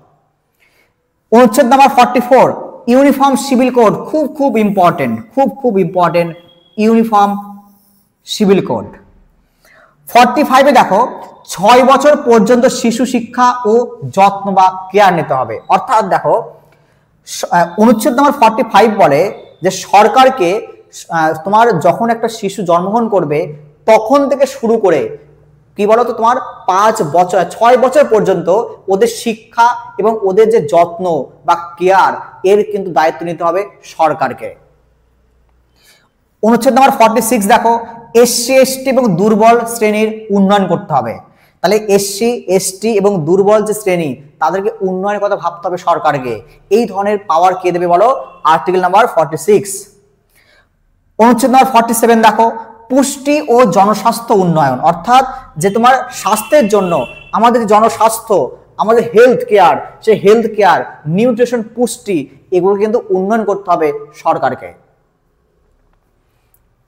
অনুচ্ছেদ নাম্বার 44 ইউনিফর্ম সিভিল কোড, খুব খুব ইম্পর্টেন্ট, খুব ইম্পর্টেন্ট ইউনিফর্ম সিভিল কোড। 45-এ দেখো 6 বছর পর্যন্ত শিশু শিক্ষা ও যত্ন বা কেয়ার নিতে হবে, অর্থাৎ দেখো অনুচ্ছেদ নাম্বার 45 বলে যে সরকারকে তোমার যখন একটা শিশু জন্মগ্রহণ করবে তখন থেকে শুরু করে কি বলতো তোমার 6 বছর পর্যন্ত ওদের শিক্ষা এবং ওদের যে যত্ন বা কেয়ার এর কিন্তু দায়িত্ব নিতে হবে সরকারকে। অনুচ্ছেদ নাম্বার 46 দেখো, এসসি এসটি এবং দুর্বল শ্রেণীর উন্নয়ন করতে হবে। তাহলে এসসি এসটি এবং দুর্বল যে শ্রেণী তাদেরকে উন্নয়নের কথা ভাবতে হবে সরকারকে। এই ধরনের পাওয়ার কে দেবে বলো? Article number 46। অনুচ্ছেদ নাম্বার 47 দেখো, পুষ্টি ও জনস্বাস্থ্য উন্নয়ন, অর্থাৎ যে তোমার স্বাস্থ্যের জন্য আমাদের জনস্বাস্থ্য, আমাদের হেলথ কেয়ার, সেই হেলথ কেয়ার, নিউট্রিশন, পুষ্টি, এগুলো কিন্তু উন্নয়ন করতে হবে সরকারকে।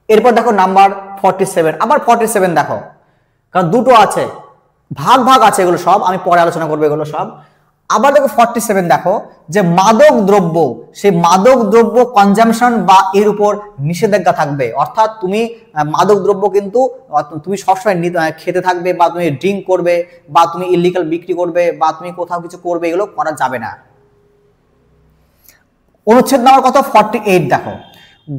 এরপর দেখো নাম্বার 47, আবার 47 দেখো, কারণ দুটো আছে, ভাগ ভাগ আছে, এগুলো সব আমি পরে আলোচনা করবো এগুলো সব। আবার দেখো 47 দেখো, যে মাদক দ্রব্য, সেই মাদক দ্রব্য কনজামশন বা এর উপর নিষেধাজ্ঞা থাকবে। অর্থাৎ তুমি মাদক দ্রব্য কিন্তু তুমি সবসময় খেতে থাকবে, বা তুমি ড্রিঙ্ক করবে, বা তুমি ইলিগাল বিক্রি করবে, বা তুমি কোথাও কিছু করবে, এগুলো করা যাবে না। অনুচ্ছেদ নাম্বার কত? 48 দেখো,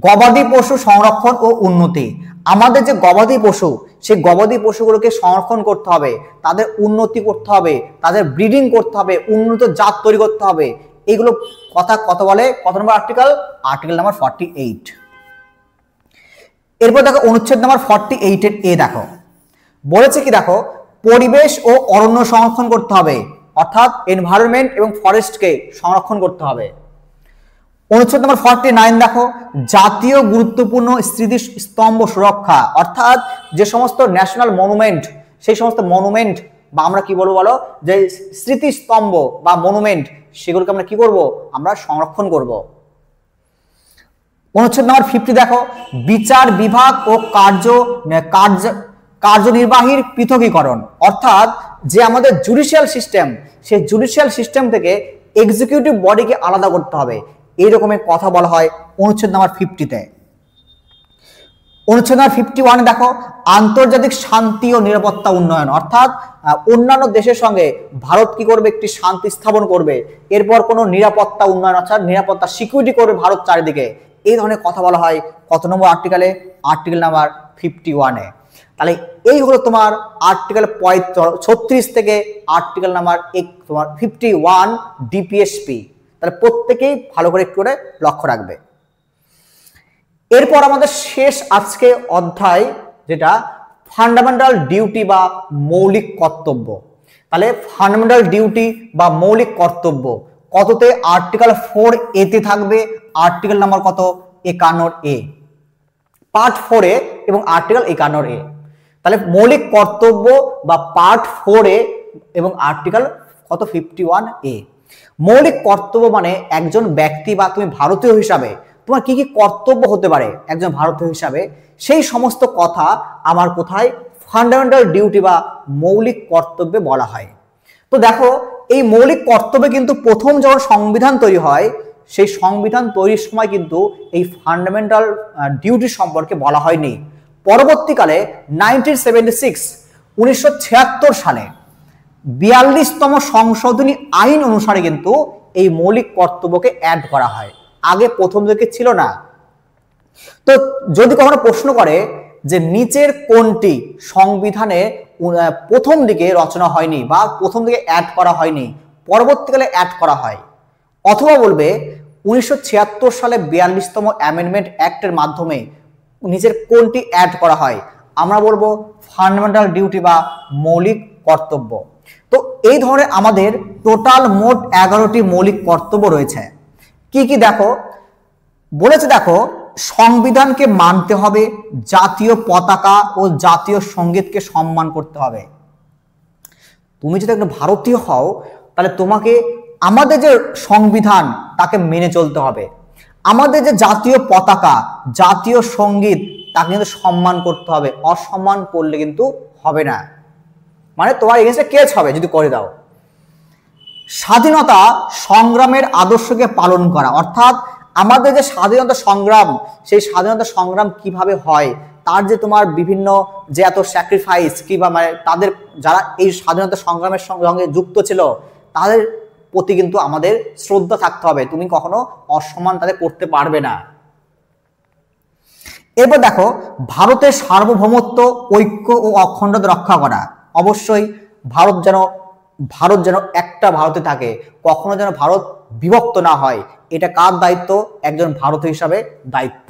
গবাদি পশু সংরক্ষণ ও উন্নতি। আমাদের যে গবাদি পশু, সেই গবাদি পশুগুলোকে সংরক্ষণ করতে হবে, তাদের উন্নতি করতে হবে, তাদের ব্রিডিং করতে হবে, উন্নত জাত তৈরি করতে হবে। এগুলো কথা কত বলে? কত নম্বর আর্টিকেল? Article number 48। এরপর দেখো অনুচ্ছেদ নাম্বার 48 এর এ দেখো, বলেছে কি দেখো, পরিবেশ ও অরণ্য সংরক্ষণ করতে হবে, অর্থাৎ এনভায়রনমেন্ট এবং ফরেস্টকে সংরক্ষণ করতে হবে। অনুচ্ছেদ নম্বর 49 দেখো, জাতীয় গুরুত্বপূর্ণ স্মৃতিস্তম্ভ সুরক্ষা, অর্থাৎ যে সমস্ত ন্যাশনাল মনুমেন্ট, সেই সমস্ত মনুমেন্ট বা আমরা কি বলবো বলো, যে স্মৃতিস্তম্ভ বা মনুমেন্ট, সেগুলোকে আমরা কি করব? আমরা সংরক্ষণ করব। অনুচ্ছেদ নম্বর 50 দেখো, বিচার বিভাগ ও কার্যনির্বাহীর পৃথকীকরণ, অর্থাৎ যে আমাদের জুডিশিয়াল সিস্টেম, সেই জুডিশিয়াল সিস্টেম থেকে এক্সিকিউটিভ বডিকে আলাদা করতে হবে। এই রকমের কথা বলা হয় অনুচ্ছেদ নাম্বার 50-তে। অনুচ্ছেদ নাম্বার 51 দেখো, আন্তর্জাতিক শান্তি ও নিরাপত্তা উন্নয়ন, অর্থাৎ অন্যান্য দেশের সঙ্গে ভারত কি করবে? একটি শান্তি স্থাপন করবে। এরপর কোনো নিরাপত্তা উন্নয়ন, অর্থাৎ নিরাপত্তা সিকিউরিটি করবে ভারত চারিদিকে। এই ধরনের কথা বলা হয় কত নম্বর আর্টিকেলে? Article number 51-এ। তাহলে এই হলো তোমার আর্টিকেল 36 থেকে আর্টিকেল নাম্বার তোমার 51 ডিপিএসপি। তাহলে প্রত্যেকেই ভালো করে একটু করে লক্ষ্য রাখবে। এরপর আমাদের শেষ আজকে অধ্যায়, যেটা ফান্ডামেন্টাল ডিউটি বা মৌলিক কর্তব্য। তাহলে ফান্ডামেন্টাল ডিউটি বা মৌলিক কর্তব্য কততে? আর্টিকেল 4A তে থাকবে, আর্টিকেল নাম্বার কত? 51A, পার্ট 4A এবং আর্টিকেল 51A। তাহলে মৌলিক কর্তব্য বা পার্ট 4A এবং আর্টিকেল কত? 51A। মৌলিক কর্তব্য মানে একজন ব্যক্তি বা তুমি ভারতীয় হিসাবে তোমার কি কি কর্তব্য হতে পারে একজন ভারতীয় হিসাবে, সেই সমস্ত কথা আমার কোথায়? ফান্ডামেন্টাল ডিউটি বা মৌলিক কর্তব্যে বলা হয়। তো দেখো, এই মৌলিক কর্তব্যে কিন্তু প্রথম যখন সংবিধান তৈরি হয়, সেই সংবিধান তৈরির সময় কিন্তু এই ফান্ডামেন্টাল ডিউটি সম্পর্কে বলা হয়নি। পরবর্তীকালে 1976 সালে 42তম সংশোধনী আইন অনুসারে কিন্তু এই মৌলিক কর্তব্যকে অ্যাড করা হয়, আগে প্রথম দিকে ছিল না। তো যদি কখনো প্রশ্ন করে যে নিচের কোনটি সংবিধানে প্রথম দিকে রচনা হয়নি বা প্রথম দিকে অ্যাড করা হয়নি, পরবর্তীকালে অ্যাড করা হয়, অথবা বলবে 1976 সালে 42তম অ্যামেন্ডমেন্ট অ্যাক্টের মাধ্যমে নিচের কোনটি অ্যাড করা হয়, আমরা বলবো ফান্ডামেন্টাল ডিউটি বা মৌলিক কর্তব্য। তো এই ধরনের আমাদের টোটাল মোট 11টি মৌলিক কর্তব্য রয়েছে। কি কি দেখো বলেছে, দেখো, সংবিধানকে মানতে হবে, জাতীয় পতাকা ও জাতীয় সঙ্গীতকে সম্মান করতে হবে। তুমি যদি একটা ভারতীয় হও, তাহলে তোমাকে আমাদের যে সংবিধান তাকে মেনে চলতে হবে। আমাদের যে জাতীয় পতাকা, জাতীয় সঙ্গীত, তাকে কিন্তু সম্মান করতে হবে। অসম্মান করলে কিন্তু হবে না, মানে তোমার এগেইনস্টে কেস হবে যদি করে দাও। স্বাধীনতা সংগ্রামের আদর্শকে পালন করা, অর্থাৎ আমাদের যে স্বাধীনতা সংগ্রাম, সেই স্বাধীনতা সংগ্রাম কিভাবে হয়, তার যে তোমার বিভিন্ন যে এত স্যাক্রিফাইস কিংবা মানে তাদের যারা এই স্বাধীনতা সংগ্রামের সঙ্গে যুক্ত ছিল, তাদের প্রতি কিন্তু আমাদের শ্রদ্ধা থাকতে হবে। তুমি কখনো অসম্মান তাদের করতে পারবে না। এরপর দেখো, ভারতের সার্বভৌমত্ব, ঐক্য ও অখণ্ডতা রক্ষা করা। অবশ্যই ভারত যেন একটা ভারতে থাকে, কখনো যেন ভারত বিভক্ত না হয়, এটা কার দায়িত্ব? একজন ভারতীয় হিসাবে দায়িত্ব।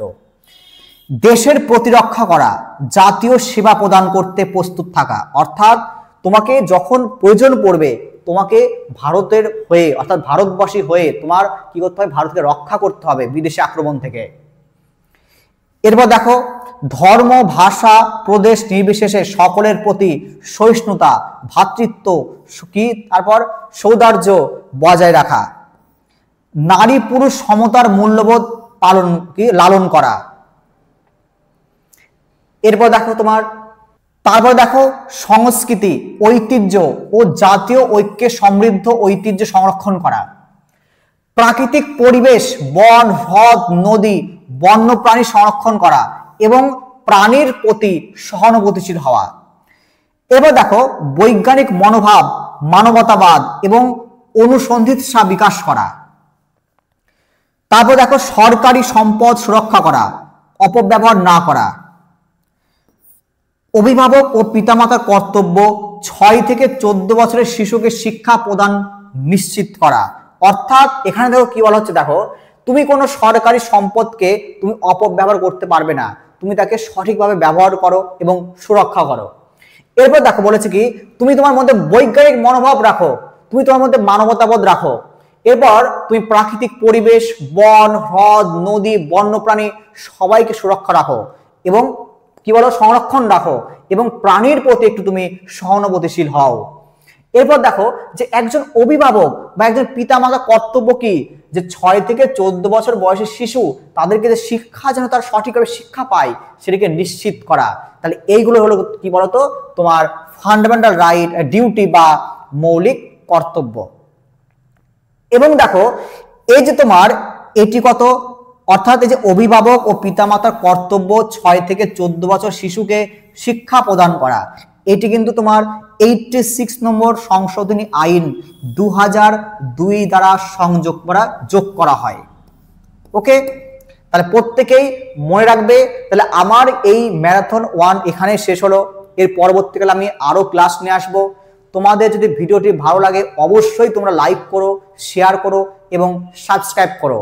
দেশের প্রতিরক্ষা করা, জাতীয় সেবা প্রদান করতে প্রস্তুত থাকা, অর্থাৎ তোমাকে যখন প্রয়োজন পড়বে তোমাকে ভারতের হয়ে অর্থাৎ ভারতবাসী হয়ে তোমার কি করতে হবে, ভারতকে রক্ষা করতে হবে বিদেশি আক্রমণ থেকে। এরপর দেখো, ধর্ম, ভাষা, প্রদেশ নির্বিশেষে সকলের প্রতি সহিষ্ণুতা, ভ্রাতৃত্ব কি, তারপর সৌহার্দ্য বজায় রাখা, নারী পুরুষ সমতার মূল্যবোধ পালন কি লালন করা। এরপর দেখো তারপর দেখো সংস্কৃতি, ঐতিহ্য ও জাতীয় ঐক্যে সমৃদ্ধ ঐতিহ্য সংরক্ষণ করা, প্রাকৃতিক পরিবেশ, বন, হ্রদ, নদী, বন্যপ্রাণী সংরক্ষণ করা এবং প্রাণীর প্রতি সহানুভূতিশীল হওয়া। এবার দেখো বৈজ্ঞানিক মনোভাব, মানবতাবাদ এবং অনুসন্ধিৎসা বিকাশ করা। তারপর দেখো সরকারি সম্পদ সুরক্ষা করা, অপব্যবহার না করা। অভিভাবক ও পিতামাতার কর্তব্য 6 থেকে 14 বছরের শিশুকে শিক্ষা প্রদান নিশ্চিত করা। অর্থাৎ এখানে দেখো কি বলা হচ্ছে, দেখো তুমি কোনো সরকারি সম্পদকে তুমি অপব্যবহার করতে পারবে না, তুমি তাকে সঠিকভাবে ব্যবহার করো এবং সুরক্ষা করো। এরপর দেখো বলেছে কি, তুমি তোমার মধ্যে বৈজ্ঞানিক মনোভাব রাখো, তুমি তোমার মধ্যে মানবতাবোধ রাখো। এরপর তুমি প্রাকৃতিক পরিবেশ, বন, হ্রদ, নদী, বন্যপ্রাণী সবাইকে সুরক্ষা রাখো এবং কি বলো সংরক্ষণ রাখো এবং প্রাণীর প্রতি একটু তুমি সহানুভূতিশীল হও। এরপর দেখো যে একজন অভিভাবক বা একজন পিতামাতার কর্তব্য কি, যে 6 থেকে 14 বছর বয়সের শিশু তাদেরকে যে শিক্ষা যেন তার সঠিকভাবে শিক্ষা পায় সেটাকে নিশ্চিত করা। তাহলে এইগুলো হলো কি বলতো তোমার ফান্ডামেন্টাল রাইট, ডিউটি বা মৌলিক কর্তব্য। এবং দেখো এই যে তোমার এটি কত, অর্থাৎ এই যে অভিভাবক ও পিতামাতার কর্তব্য 6 থেকে 14 বছর শিশুকে শিক্ষা প্রদান করা, এটি কিন্তু তোমার 86 নম্বর সংশোধনী আইন 2002 দ্বারা যোগ করা হয়। ওকে, তাহলে প্রত্যেকেই মনে রাখবে। তাহলে আমার এই ম্যারাথন 1 এখানে শেষ হলো। এর পরবর্তীকালে আমি আরো ক্লাস নিয়ে আসবো। তোমাদের যদি ভিডিওটি ভালো লাগে অবশ্যই তোমরা লাইক করো, শেয়ার করো এবং সাবস্ক্রাইব করো।